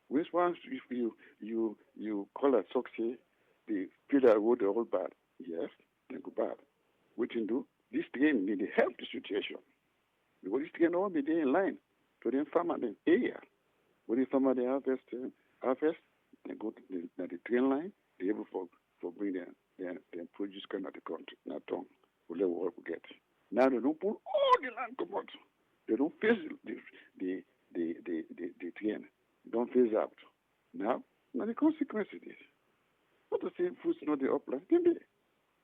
Which once if you call a success, the pillar road the whole bad. Yes, they go bad. What you do? This train need to help the situation. Because this train all be there in line to the farmer in the area. When the farmer they harvest, they go to the train line, they able for bring their produce come out the country, not tongue, whatever what we get. Now they don't pull all the land come out. They don't face the train. They don't face out. Now the consequence is this. Not the same food's not the upland, can be.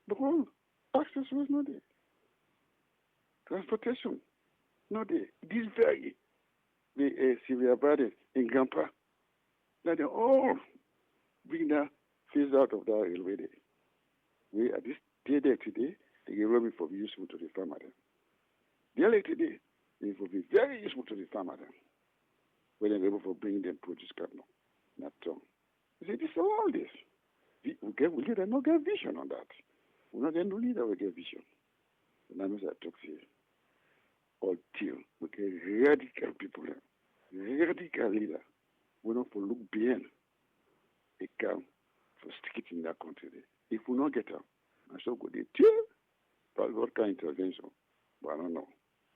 Because access was not there. Transportation, not there. This very severe burden in Gampa. Now they all bring that phase out of that railway there. We at this day there today, they get railway for be useful to the farmer then. The other today, it will be very useful to the farmer then. When they're able to bring them produce cotton, not tongue. You see, this is all this. We get not get vision on that. We're not going to leader, we get vision. And I'm I talk here. Until we get radical people there. Radical leader. We don't for look beyond. They come for stick it in that country there. If we not get them, I shall go there. But what kind of intervention? But I don't know.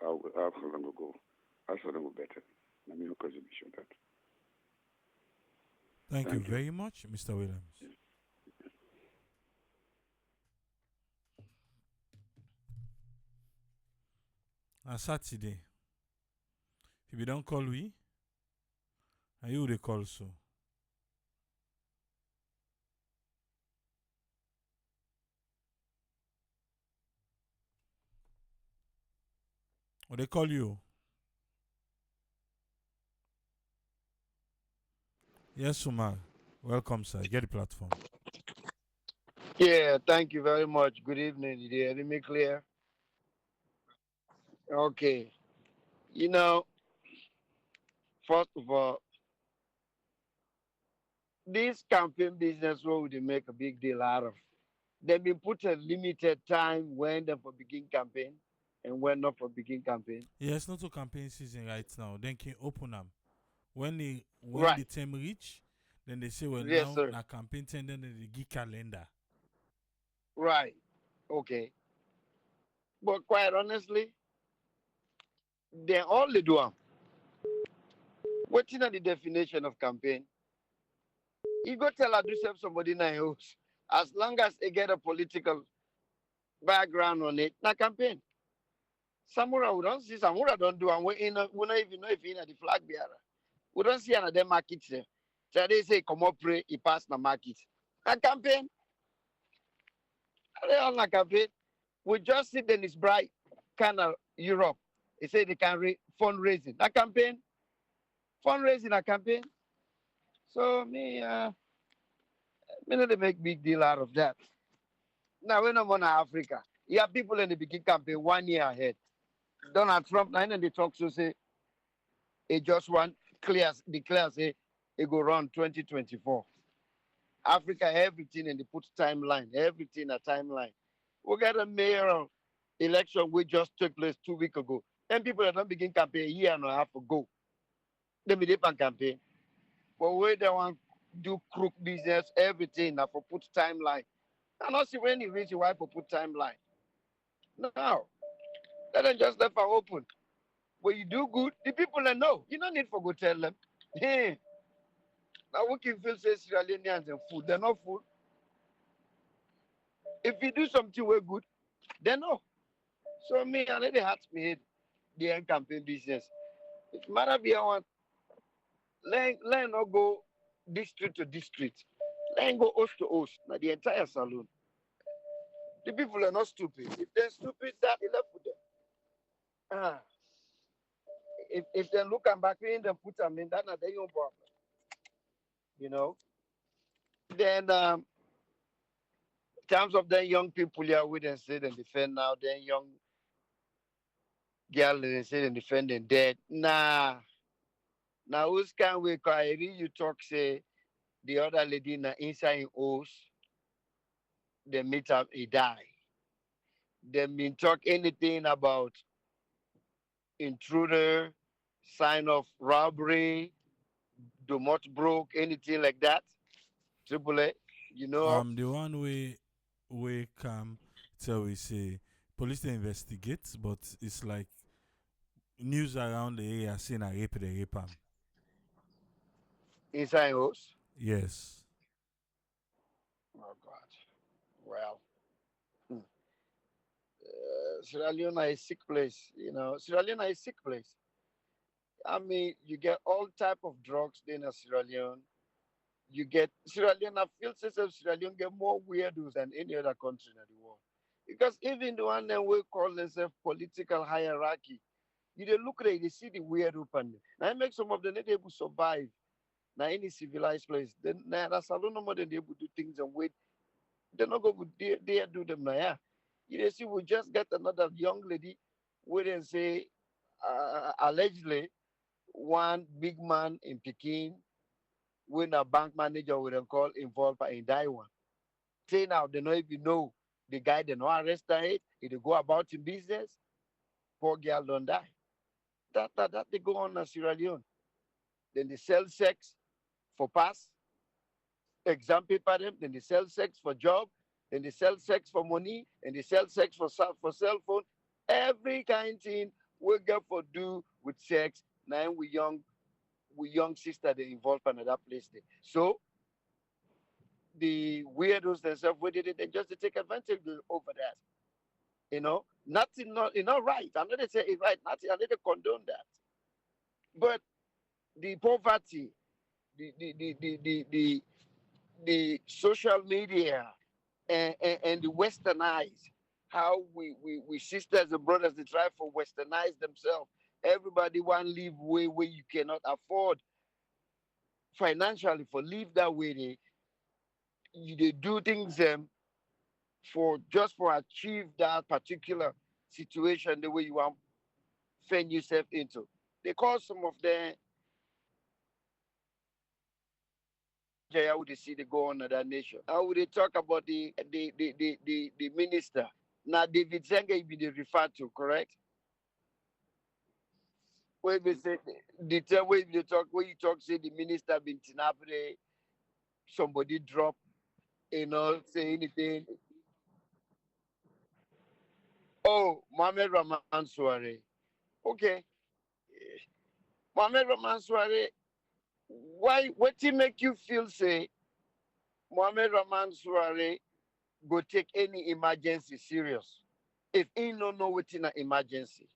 How long ago? How long go better? I mean, because we show that. Thank you very much, Mr. Williams. On Saturday, if you don't call we, and you will call so. Or they call you. Yes, Sumar. Welcome, sir. Get the platform. Yeah, thank you very much. Good evening. Did you hear me clear? Okay. You know, First of all, this campaign business where would they make a big deal out of? They been put a limited time when they for begin campaign and when not for begin campaign. Yeah, it's not a campaign season right now. Then can open them. When the Right. time reach, then they say, well, Yes, now sir. na campaign time, then they give calendar. Right. Okay. But quite honestly, they all they do. What's in the definition of campaign? You go tell her do self somebody na your house. As long as they get a political background on it, na campaign. Samura, we don't see Samura don't do and we not even know if he in the flag bearer. We don't see another market there. So they say come up pray, he pass the market. A campaign. They all na campaign. We just see Dennis Bright kind of Europe. They say they can fundraising. A campaign. Fundraising a campaign. So me no they make big deal out of that. Now when I'm on Africa, you have people in the beginning campaign 1 year ahead. Donald Trump now in the talk so say he just want declare say he go run 2024. Africa everything and they put timeline, everything a timeline. We got a mayoral election we just took place 2 weeks ago. And people that don't begin campaign a year and a half ago. They be dip campaign. But where they want do crook business, everything now for put timeline. I not see any reason why for put timeline. No. Let them just left her open. When you do good, the people that know. You don't need for go tell them. Hey, now we can feel say Sierra Leoneans and food. They're not food. If you do something way good, they know. So me, I let the heart me hate the end campaign business. If matter be I want, let not go district to district. Let go host to host. Now the entire saloon. The people are not stupid. If they're stupid, that is left with them. Ah, if they look and back in, then put them in, that's not their own problem. You know. Then in terms of the young people here, we then say and defend now. Then young girl they say and defend and dead. Nah. Now who's can we call you talk say the other lady na inside in house, they meet up, he die. They been talk anything about intruder, sign of robbery, do much broke, anything like that. Triple A, you know of? The one way we come tell we say police they investigate, but it's like news around the area saying I rape the rape am. Inside in house. Yes. Oh God. Well, Sierra Leone is a sick place. You know, Sierra Leone is a sick place. I mean, you get all type of drugs in Sierra Leone. You get Sierra Leone. I feel Sierra Leone get more weirdos than any other country in the world. Because even the one that we call themselves political hierarchy, you dey look at it, they see the weird open. Now it makes some of them not able to survive. Now any civilized place, then now that's a lot more than they able to do things and wait. They're not going to dare do them now. Yeah. You dey see, we just get another young lady, we then say allegedly one big man in Peking when a bank manager would then call involved in die one. Say now they don't even know the guy they not arrest it, he dey go about in business, poor girl don't die. That they go on in Sierra Leone. Then they sell sex for pass, exam paper them, then they sell sex for job, then they sell sex for money, and they sell sex for cell phone. Every kind thing we get for do with sex. Now we young sister they involved in that place there. So the weirdos themselves, we did it, they just take advantage over that. Nothing, not right. I'm not gonna say it right, nothing, I'm not gonna condone that. But the poverty, the social media and the westernized, how we sisters and brothers they try for westernize themselves. Everybody want live way where you cannot afford financially for live that way. They do things for just for achieve that particular situation the way you want fend yourself into. They call some of them how would they see they go on in that nation? How would they talk about the minister? Now David Zenga be the referred to, correct? Where we say the term where you talk say the minister been tinapre, somebody drop, say anything. Oh, Mohamed Rahman Suare. Okay. Mohamed Rahman Suare, why what he make you feel say Mohamed Rahman Suare go take any emergency serious? If he no know what in an emergency.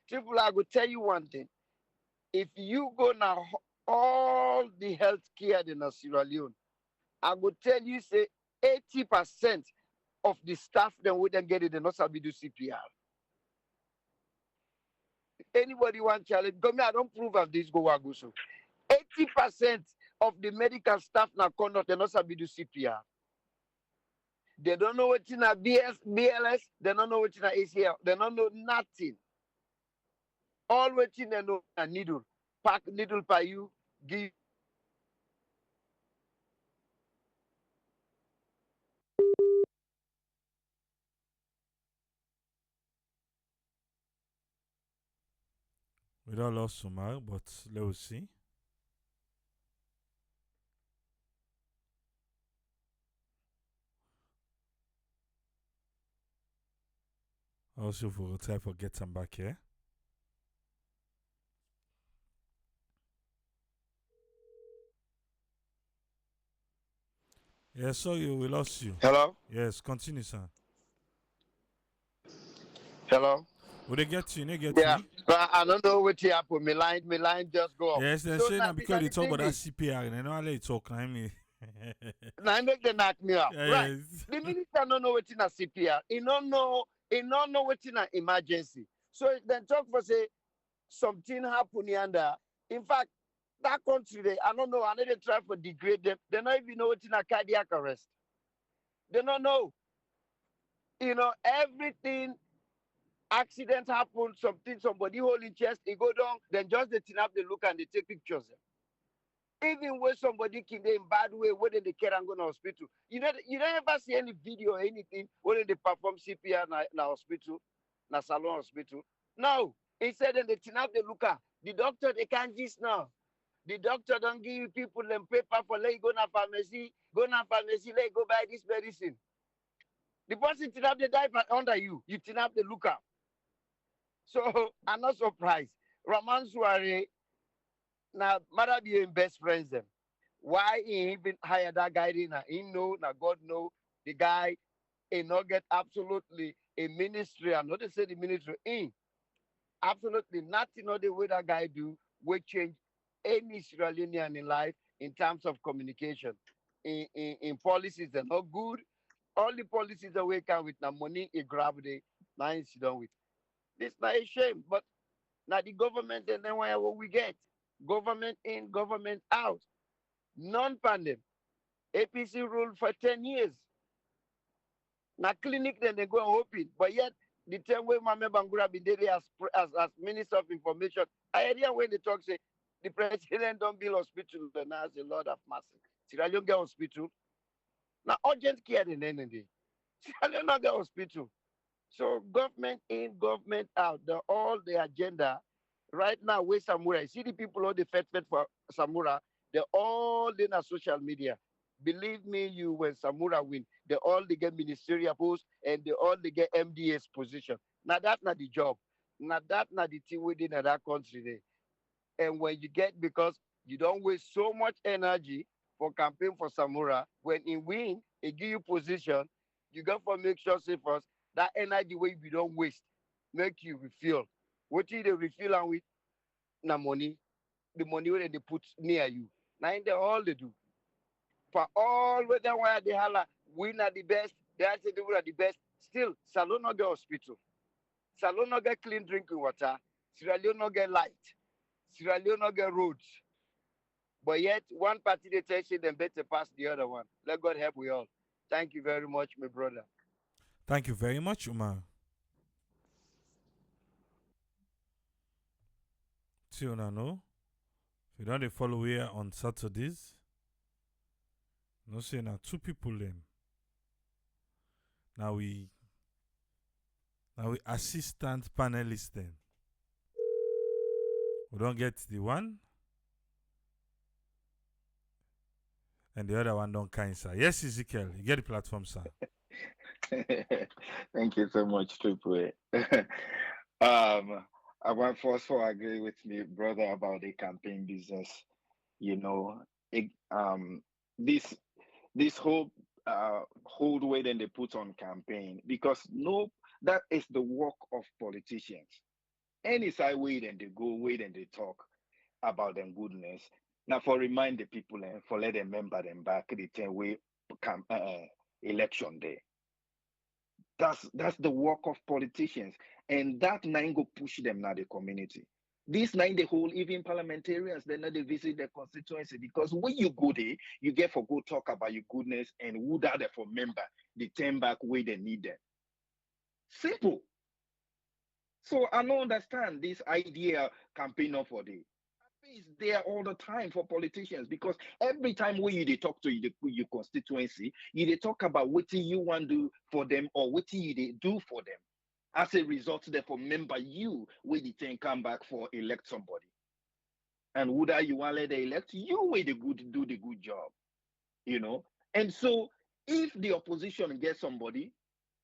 People, I go tell you one thing. If you go now all the health care in Sierra Leone, I go tell you say 80% of the staff then wouldn't get it, they not sabi do CPR. Anybody want challenge? Because me, I don't prove of this go so. 80% of the medical staff now conduct, they not sabi do CPR. They don't know what's in a BLS, they don't know what's in a ACL, they don't know nothing. All waiting they know a needle. Pack needle by you, give. We don't lost Umar, but let's see. Also, we'll try to get some back here. Yes, sorry, we lost you. Hello? Yes, continue, sir. Hello? Would they get you? They get Yeah, you? but I don't know what happened. My line just go up. Yes, they're So saying now, that because now they the talk thing about that is, CPR, and I know I let you talk. I mean, now make them knock me up. Right. yes. The minister don't know what in a CPR. He don't know what in an emergency. So then talk for say something happen yonder. In fact, that country I don't know, I need to try to degrade them. They don't even know what in a cardiac arrest. They don't know. Everything accident happen, somebody holding chest, he go down, then just they turn up, they look and they take pictures. Even when somebody killed in bad way, whether they care and go to hospital. You don't ever see any video or anything whether they perform CPR in hospital, na salon hospital. No. Instead then they turn up, they look at the doctor, they can't just now. The doctor don't give people them paper for let you go na pharmacy, let you go buy this medicine. The person turn up, they die under you. You turn up, they look up. So I'm not surprised. Rahman Suare, now Maada Bio in best friends them. Why he even hire that guy in? He know, now God know the guy. He not get absolutely a ministry. I'm not to say the ministry in. Absolutely nothing of the way that guy do will change any Sierra Leonean in life in terms of communication. In policies, they're not good. All the policies that we come with now money, a gravity, now it's done with. This not a shame, but now the government and then what we get. Government in, government out. Non-pandemic. APC ruled for 10 years. Now clinic then they go and open. But yet the time when Mame Bangura been there as Minister of Information, I hear when they talk say the president don't build hospital and has a lot of mercy. Sierra Leone get hospital. Now urgent care in any day. Sierra Leone not get hospital. So government in, government out, all the agenda right now with Samura. See the people all the fed for Samura, they all in a social media. Believe me, you when Samura win, they get ministerial post and they get MDS position. Now that's not the job. Now that's not the thing within that country there. And when you get because you don't waste so much energy for campaign for Samura, when in win, it give you position, you got to make sure say first that energy way you don't waste, make you refill. What you they refill and with na money, the money where they put near you. Now in the all they do. For all whether why they holla, we not the best, they are say they are the best. Still, Salon not get hospital. Salon not get clean drinking water. Sierra Leone not get light. Sierra Leone not get roads. But yet, one party they tell you them better pass the other one. Let God help we all. Thank you very much, my brother. Thank you very much, Umar. See you now, no? If you don't dey follow here on Saturdays, no say now 2 people them. Now we assistant panelists then. We don't get the one, and the other one don't kind, sir. Yes, Ezekiel, you get the platform, sir. Thank you so much, Triple A. I want first to agree with me, brother, about the campaign business. You know, this whole weight and they put on campaign because that is the work of politicians. Any side wait and they go wait and they talk about them goodness. Now for remind the people and for let them remember them back the 10-way election day. That's the work of politicians, and that nine go push them now the community. These nine the whole even parliamentarians they not they visit their constituency because when you go there, you get for go talk about your goodness and who that they for member the 10 back where they need them. Simple. So I don't understand this idea campaign for the is there all the time for politicians because every time when you they talk to your constituency, you they talk about what you want to do for them or what you they do for them. As a result, therefore, member you will then come back for elect somebody. And would that you want to let they elect you will do the good job, you know. And so if the opposition gets somebody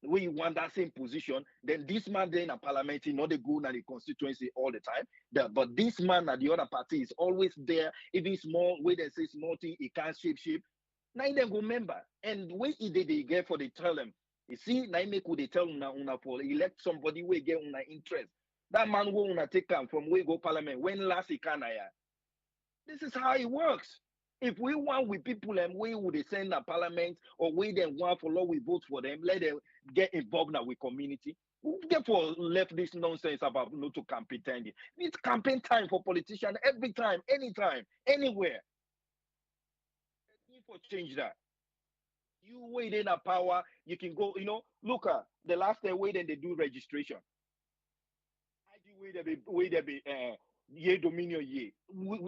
where you want that same position, then this man then in parliament, not the good at the constituency all the time. But this man at the other party is always there. Even small, where they say small thing, he can't shape. Now they go member. And when they get for they tell them, you see, now make they tell una for elect somebody where get una interest. That man will una take him from where go parliament. When last he can This is how it works. If we want with people and we would send a parliament or we then want for law, we vote for them, let them get involved now with community. Therefore, left this nonsense about not to campaign time. It's campaign time for politicians every time, anytime, anywhere. Need for change that. You wait in a power, you can go, look at the last day wait and they do registration. I do wait there be ye dominion ye.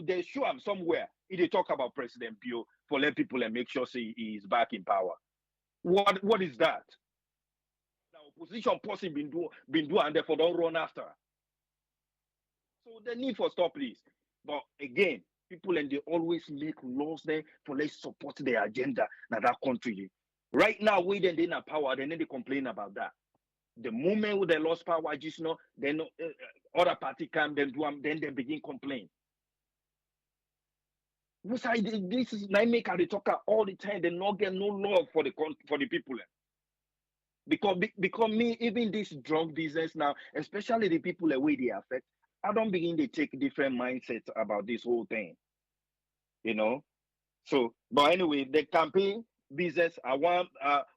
They show him somewhere. They talk about President Bio for let people and make sure say he is back in power. What is that? Now opposition person been do and therefore don't run after. So the need for stop this. But again, people and they always make laws there for let's support their agenda in that country. Right now, we then in power, then they complain about that. The moment they lost power, just then other party come, then they begin complain. This is make they talk all the time. They not get no love for the people. Because me, even this drug business now, especially the people the way they affect, I don't begin to take different mindsets about this whole thing. So, but anyway, the campaign business, I want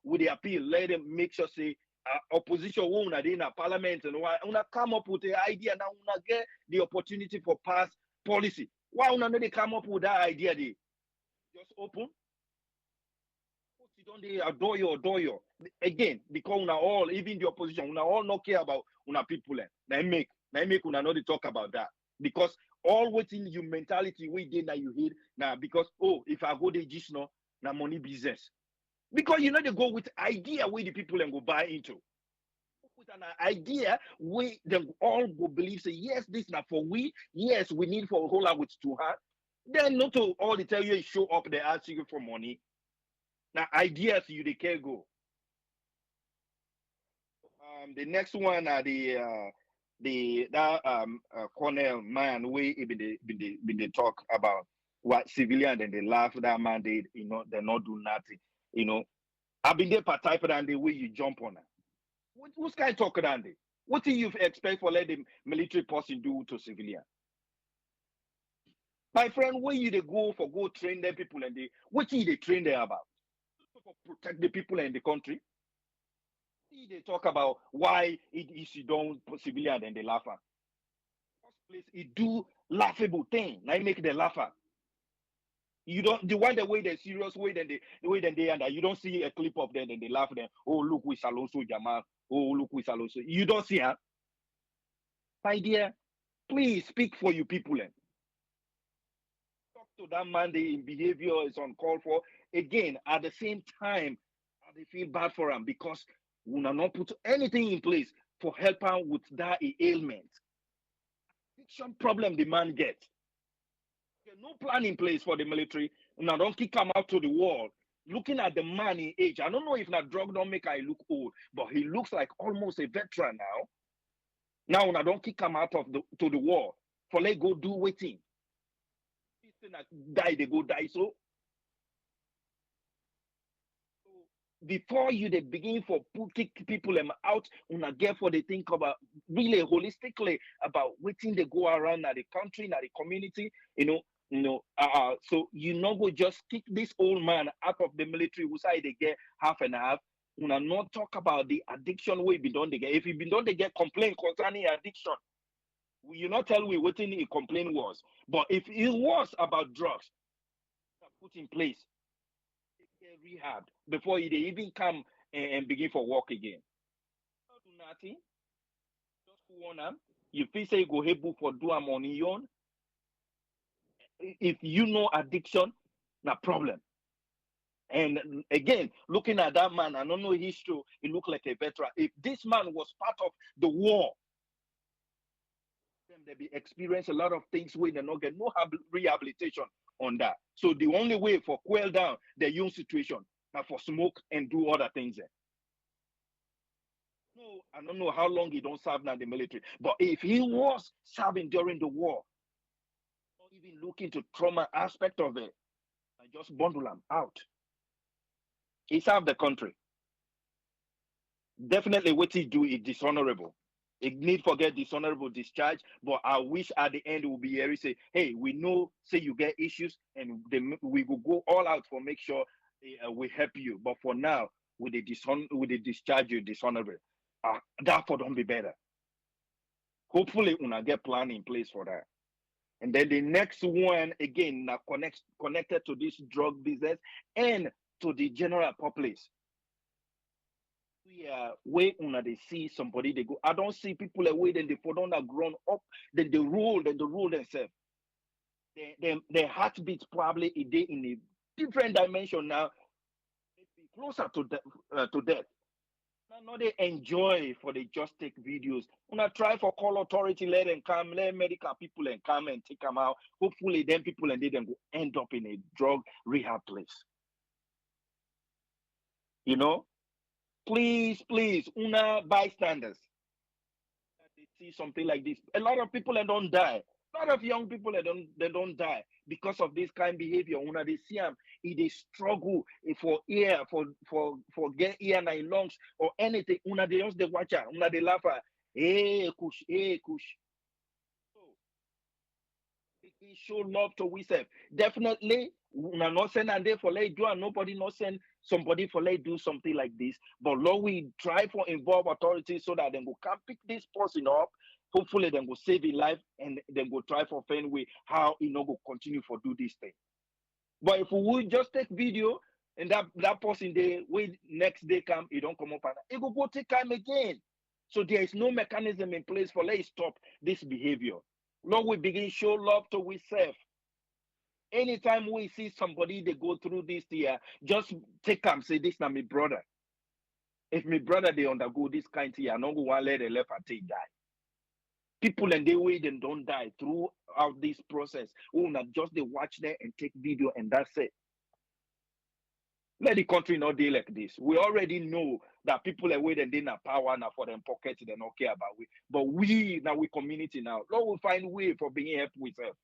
with the appeal, let them make sure say opposition won't in a parliament and wanna come up with the idea now wanna get the opportunity for pass policy. Why wanna they come up with that idea? They just open. Don't they adore you? Again, because una all, even the opposition, una all not care about una people. Now make una not talk about that. Because all within your mentality we did now you hear now because if I go there just now money business. Because they go with idea where the people and go buy into. With an idea we them all go believe say yes, this now for we, yes, we need for a whole lot with 2 hands. Then not to all the tell you show up they ask you for money. Now ideas you they can go. The next one are Cornell man we been they talk about what civilian and they laugh that man they they not do nothing. I've been there per type and the way you jump on it. Who's kind of talking on it? What do you expect for let the military person do to civilian? My friend, where you they go train them people and what do they train them about? For protect the people in the country. They talk about why it is you don't put civilian and they laugh at. First place, it do laughable thing. Now make them laugh at. You don't the way they're serious way then they and you don't see a clip of them and they laugh then. Oh look with Alonso Jamal. Oh look with Alonso. You don't see her. My dear, please speak for you people. to that man, the behavior is uncalled for. Again, at the same time, they feel bad for him because we will not put anything in place for help him with that ailment. Addiction problem the man gets. There's no plan in place for the military. Now don't kick him out to the wall. Looking at the man in age, I don't know if that drug don't make I look old, but he looks like almost a veteran now. Now, when I don't kick him out of to the wall, for let go do waiting. Die, they go die. So before you they begin for kick people them out, una get for they think about really holistically about waiting they go around at the country, at the community, so you not go just kick this old man out of the military who say they get half and half. Una not talk about the addiction we been done they get. If you been done they get complaint concerning addiction, you not tell me what the complaint was. But if it was about drugs, put in place get rehab before they even come and begin for work again. Don't do nothing. Just warn them. You feel say go able for do am on your own. If you know addiction, no problem. And again, looking at that man, I don't know history, he looked like a veteran. If this man was part of the war, then they be experience a lot of things where they not get no rehabilitation on that. So the only way for quell down the young situation now for smoke and do other things there. No, I don't know how long he don't serve now in the military, but if he was serving during the war, not even look into trauma aspect of it, I just bundle him out. He served the country. Definitely what he do is dishonorable. It need forget dishonorable discharge, but I wish at the end it will be here say, hey, we know, say you get issues, and we will go all out for make sure we help you. But for now, with the discharge you dishonorable, that for don't be better. Hopefully, una get plan in place for that. And then the next one again now connected to this drug business and to the general populace. Where una they see somebody they go. I don't see people away then they for don't have grown up, then they rule themselves. Their heartbeats probably a day in a different dimension now, closer to death. Now they enjoy for they just take videos. Una try for call authority, let them come, let medical people and come and take them out. Hopefully, then people and they then go end up in a drug rehab place. Please, una bystanders. They see something like this. A lot of people that don't die. A lot of young people that don't die because of this kind of behavior. Una they see them, they struggle for ear, for get ear and lungs or anything. Una they just they watch out. Una they laugh at. Hey, kush, hey, kush. We show love to ourselves. Definitely, we are not send and there for let do, and nobody not send somebody for let do something like this. But Lord, we try for involve authorities so that they will come pick this person up. Hopefully, they will save his life and then go try for find way how he not go continue for do this thing. But if we would just take video and that person they wait next day come, he don't come up and it will go take time again. So there is no mechanism in place for let stop this behavior. Lord, we begin show love to ourselves. Anytime we see somebody they go through this year, just take them, say this now my brother. If my brother they undergo this kind of thing, I don't go one let the left and take die. People and they wait and don't die throughout this process. Oh, not just they watch there and take video and that's it. Let the country not deal like this. We already know that people are waiting they not power now for them pockets, they don't care about we. But we now we community now. Lord will find way for being help with us.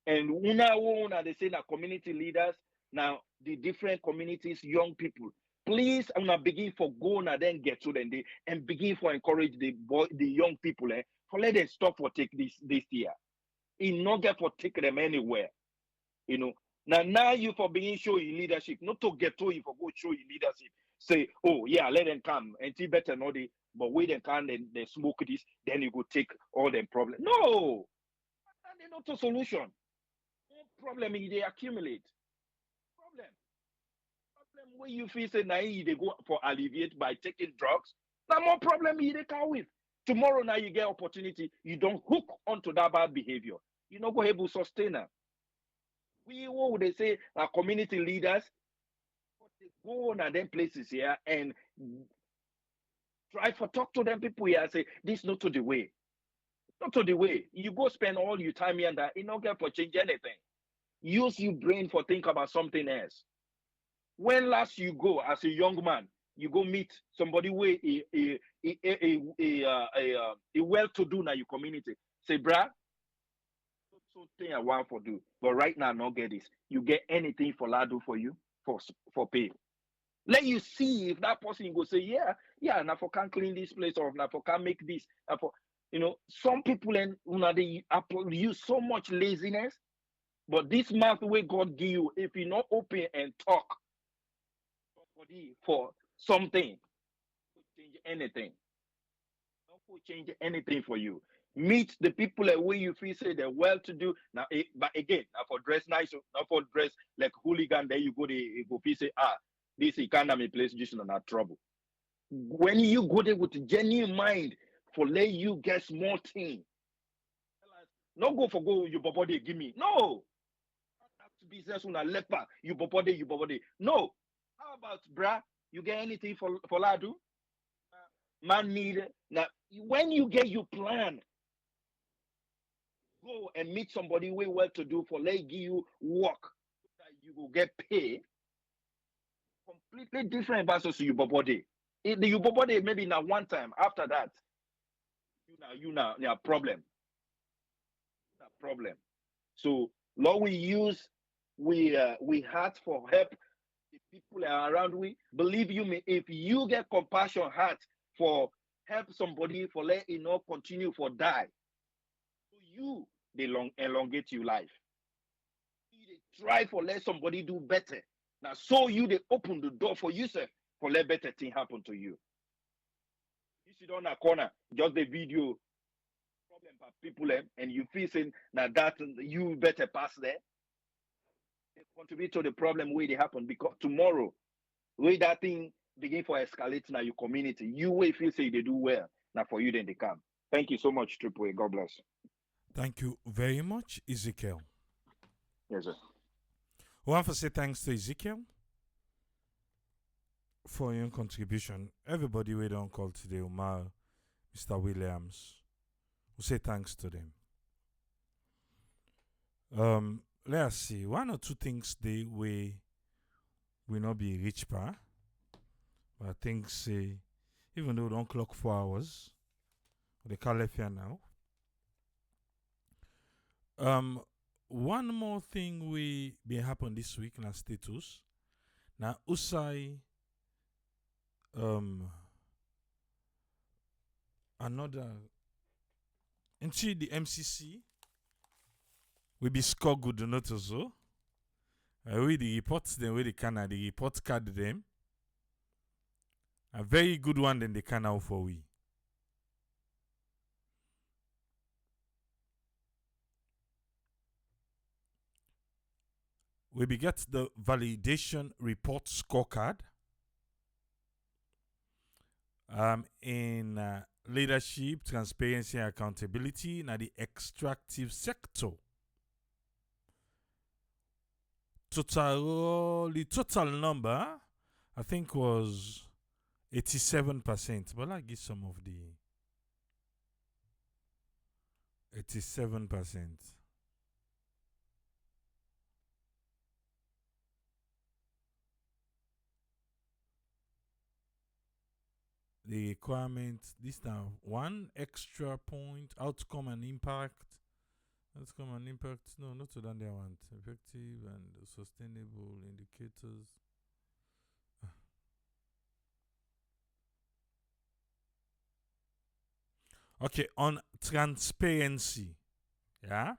And una they say now community leaders, now the different communities, young people. Please una begin for go now then get to them and begin for encourage the young people for let them stop for take this year. It not get for take them anywhere. Now you for being show your leadership, not to get to you for go show your leadership. Say, oh yeah, let them come and see better know they, but wait them come and they smoke this, then you go take all them problems. No, they're not a solution. No problem they accumulate. Problem where you feel say now they go for alleviate by taking drugs. Now more problem they come with. Tomorrow now you get opportunity, you don't hook onto that bad behavior. You not go able to sustain it. We what would they say? Our community leaders, but they go on at them places here and try for talk to them people here and say this not to the way. Not to the way. You go spend all your time here and that, you don't get for change anything. Use your brain for think about something else. When last you go as a young man, you go meet somebody with a well-to-do in your community. Say, bruh, so thing I want for do, but right now not get this. You get anything for la do for you for pay. Let you see if that person go say, yeah, now for can clean this place or now for can make this. For some people and they use so much laziness, but this mouth way God give you, if you not open and talk for something, change anything. Don't change anything for you. Meet the people that way you feel say they're well to do. Now, but again, now for dress nice, not for dress like hooligan, there you go, they go feel say, this economy place just not trouble. When you go there with a genuine mind for let you get small thing. Not go for go your body give me. No. That's business on a leper. You body. No. How about bruh? You get anything for Ladu? Man need now when you get your plan, go and meet somebody way well to do for let give you work that you will get paid. Completely different versus your body. The your body maybe now one time after that. You now problem. Problem. So Lord we use we heart for help the people around we. Believe you me, if you get compassion heart for help somebody for let continue for die. So you they elongate your life. You try for let somebody do better. Now so you they open the door for yourself for let better thing happen to you. You sit on a corner, just the video problem for people and you feel saying now that you better pass there. They contribute to the problem where they happen because tomorrow, where that thing begin for escalate now your community, you will feel say they do well. Now for you then they come. Thank you so much, Triple A. God bless. Thank you very much, Ezekiel. Yes, sir. We want to say thanks to Ezekiel for your contribution. Everybody we don't call today, Umar, Mr. Williams, we say thanks to them. Let us see. One or two things they will not be rich par. But I think say even though we don't clock 4 hours, they can't left here now. One more thing we been happen this week in our status. Now Usai another into the MCC we be score good not also. We the reports them where they can the report card them. A very good one then they can now for we. We be get the validation report scorecard. In leadership, transparency, and accountability in the extractive sector. The total number, I think, was 87%. But I give some of the 87%. The requirement, this time, one extra point, outcome and impact. Outcome and impact, no, not to that they want. Effective and sustainable indicators. Okay, on transparency. Yeah?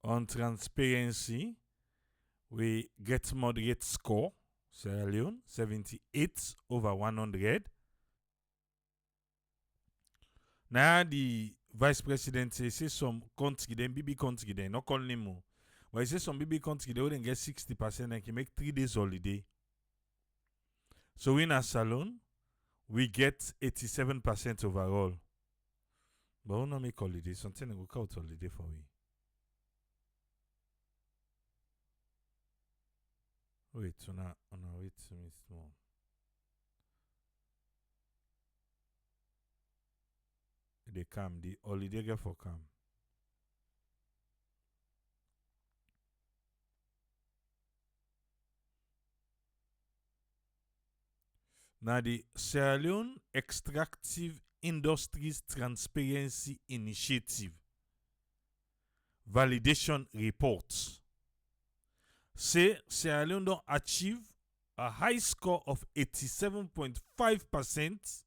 On transparency, we get moderate score. Sierra Leone, 78 over 100. Now the vice president say some country, then BB country, then not calling him. But he says some BB country, they wouldn't get 60% and can make 3 days holiday. So in our salon, we get 87% overall. But we don't make holiday, something will count holiday for we. Wait, wait to me small. They come, the holiday get for come. Now the Sierra Leone Extractive Industries Transparency Initiative validation reports say Sierra Leone don't achieve a high score of 87.5%,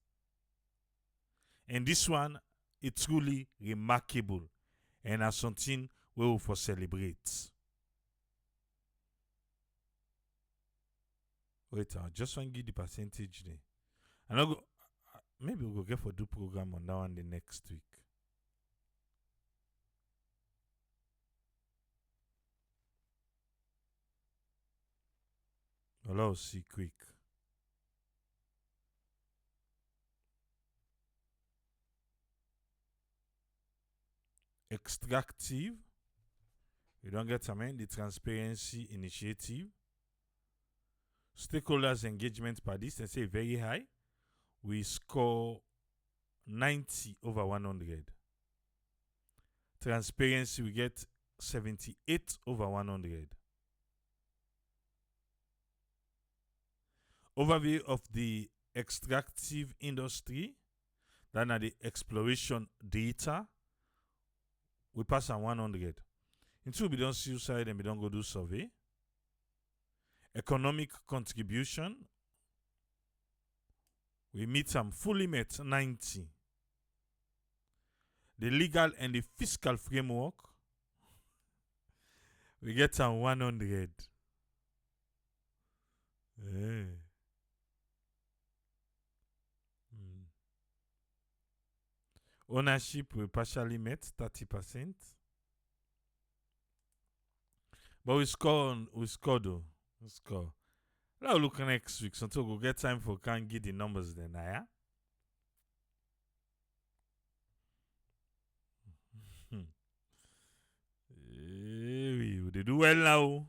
and this one is truly remarkable and as something we will for celebrate. Wait, I just want to give the percentage there. And I'll go, maybe we'll go get for do program on that one the next week. Well, I'll see quick. Extractive. We don't get the transparency initiative. Stakeholders engagement per this, they say very high. We score 90 over 100. Transparency, we get 78 over 100. Overview of the extractive industry. Then are the exploration data. We pass on 100. Until we don't suicide and we don't go do survey. Economic contribution. We meet some fully met 90. The legal and the fiscal framework. We get some 100. Ownership we partially met 30%. But we score though. We score. Now look next week until we get time for can get the numbers then, yeah? They do well now.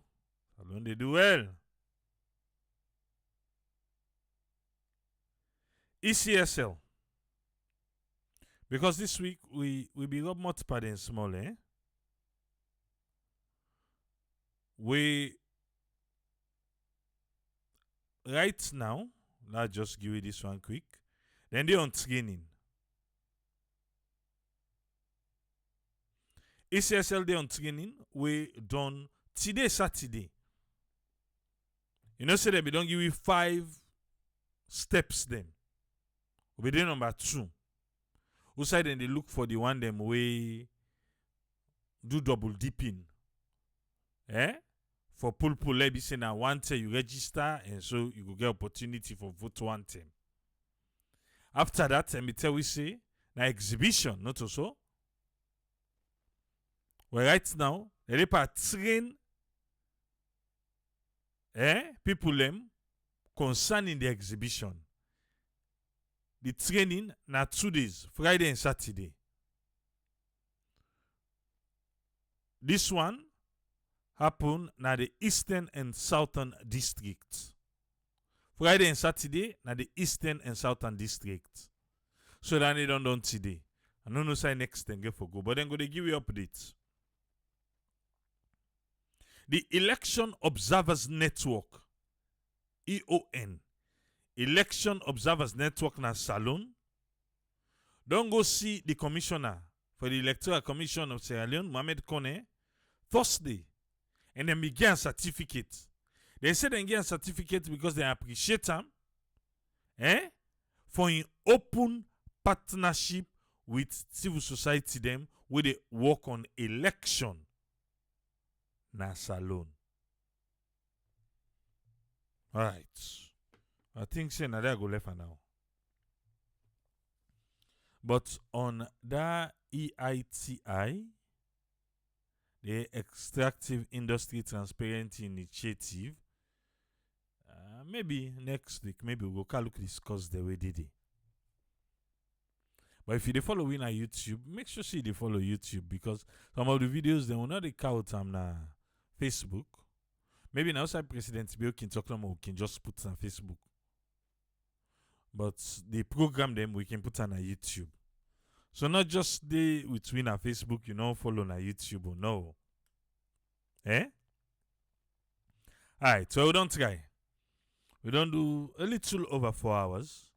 Salon they do well. ECSL. Because this week we be up much bad and small, eh? We right now, let's just give you this one quick. Then they on training. ECSL they on training. We done today Saturday. You know, say that we don't give you 5 steps then. We be doing number 2. Outside then they look for the one them way do double dipping. For pull be say now one time you register and so you will get opportunity for vote one time. After that, me tell we say na exhibition, not also. Well, right now, they train people them concerning the exhibition. The training na 2 days, Friday and Saturday. This one happen na the Eastern and Southern District. Friday and Saturday na the Eastern and Southern District. So that they don't done today. I don't know say next thing get for go, but then go they give you updates. The Election Observers Network, EON, Election Observers Network na Salon. Don't go see the commissioner for the Electoral Commission of Sierra Leone, Mohamed Kone, Thursday. And then we get a certificate. They say they get a certificate because they appreciate them for an open partnership with civil society them where they work on election na Salon. Alright. I think say na there go left for now. But on that EITI, the Extractive Industry Transparency Initiative, maybe next week, maybe we'll go look discuss the way did it. But if you follow me on YouTube, make sure you follow YouTube because some of the videos they will not count on Facebook. maybe now outside President Bio can talk we can just put on Facebook. But the program them we can put on YouTube. So not just the between our Facebook, follow on YouTube or no. Eh? Alright, so we don't try. We don't do a little over 4 hours.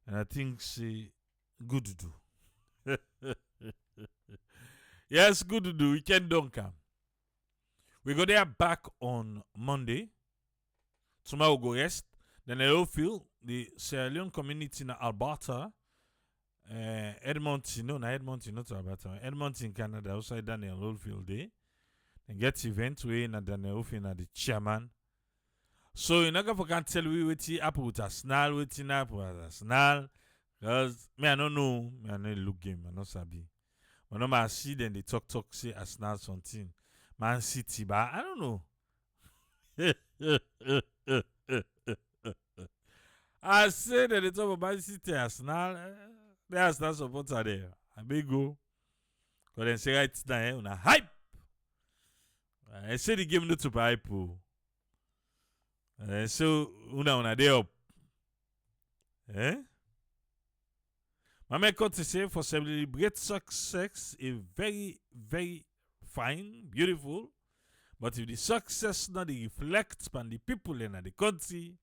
And I think c'est good to do. Yes, good to do. Weekend don't come. We go there back on Monday. Tomorrow we go rest. Then I feel the Sierra Leone community in Alberta, Edmonton, not Alberta, Edmonton, Canada, outside Daniel Oldfield Day. And get event where na Daniel Oldfield na the chairman. So you never can tell we what happen with a snarl, what happen with a snarl. Because me I don't know, me I don't look game, I don't sabi. When I see them they talk say a snarl something. Man City, but I don't know. I say that the top of Man City Arsenal, the Arsenal supporter there. I may go. Because then say right now, on a hype. I say the game not to hype. So, una day up. Eh? My man got to say for celebrate success is very, very fine, beautiful. But if the success not reflects on the people in the country,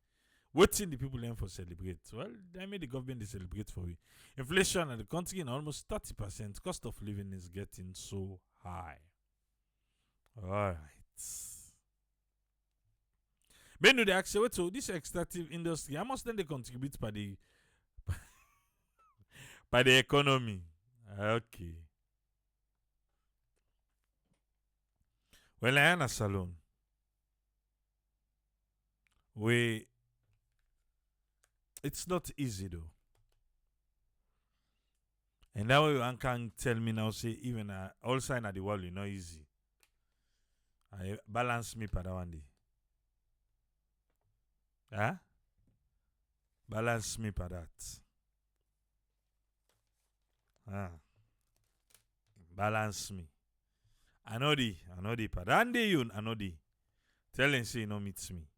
waiting the people for celebrate. Well, I made the government to celebrate for we. Inflation in the country in almost 30%. Cost of living is getting so high. Alright. Many they ask you, so this extractive industry, how much then they contribute by the by the economy? Okay. Well, I am a salon. It's not easy though. And now you can tell me now, say, even all sign of the world is not easy. I balance me for that one day. Huh? Balance me for that. Balance me. I know the part. And you, I know the. Tell him say you no meet me.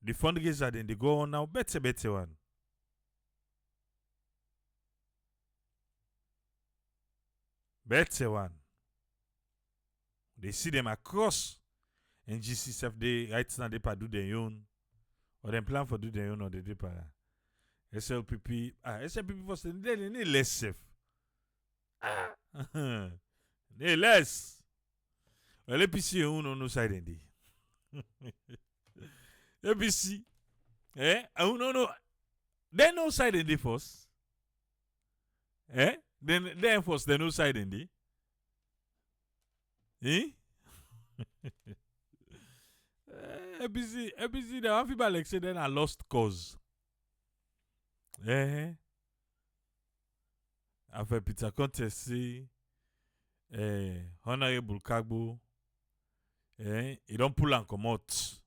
The fundraiser then they go on now. Better one. Better one. They see them across. And GC they right now they do their own. Or them plan for do their own or they do para. SLPP. SLPP first they need less safe. They less. Well, APC on no side in APC. No. They no side in the first. Then first they no side in the. APC the one people like say then a lost cause. After Peter Contest say Honorable Kagbo he don't pull and come out.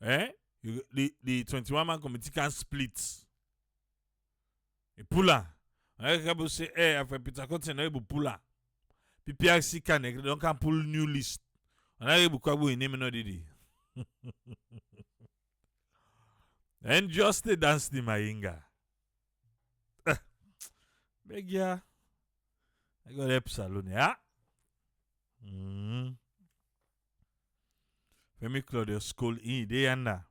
The 21-man committee can split. He pull her. Kagbo say after Peter Contest no able pull her. PPRC can pull new list. Honorable Kagbo in name no did. And just the dance the Mayinga. Beg ya. I got help salon, yeah? Femi Claudius school in day and that.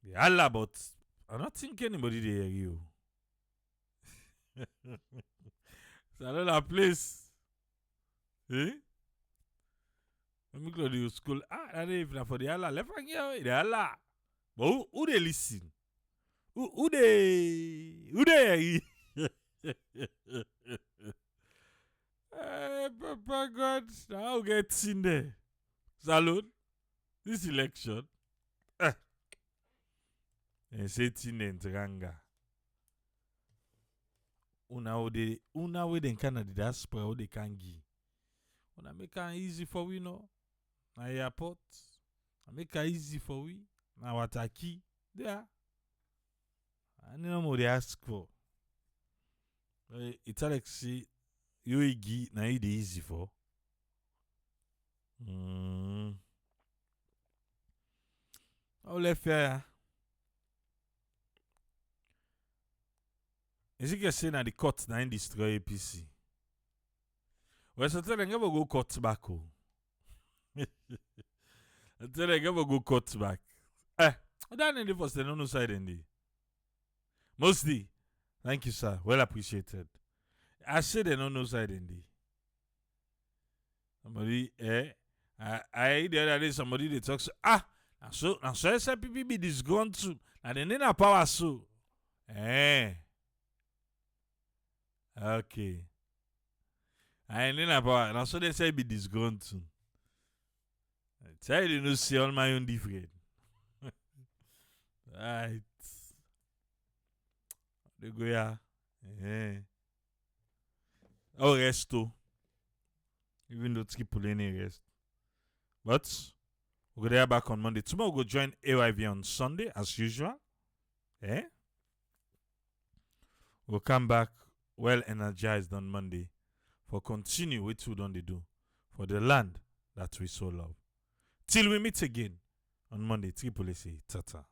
They all but I don't think anybody there hear you. Salon a place. Femi Claudius school. That even for the Allah. Left hand here, the Allah. But who they listen? Who they? Papa God, now get in there. Salute. This election. And say tin and Tranga. Una we den Canada diaspora how they can give. Una make it easy for we no. Na airport. Make it easy for we. Na wataki. There. I know more they ask for. It's like see you igi na it easy for. How le faire? Is it get say na the cut na in destroy APC? Well, so tell them never go cut back. Oh. I tell them never go cut back. That in the first no side in the. Mostly. Thank you, sir. Well appreciated. I said they no side in the. Somebody, I the other day somebody they talk so so SPP be disgruntled and then in a power so okay. I then a power and so they say be disgruntled. I tell you no see all my own different. Right. They go ya. Oh resto. Even though keep pulling any rest. But we'll go there back on Monday. Tomorrow we'll go join AYV on Sunday as usual. We'll come back well energized on Monday for continue what we don't do for the land that we so love. Till we meet again on Monday, Triple C. Tata.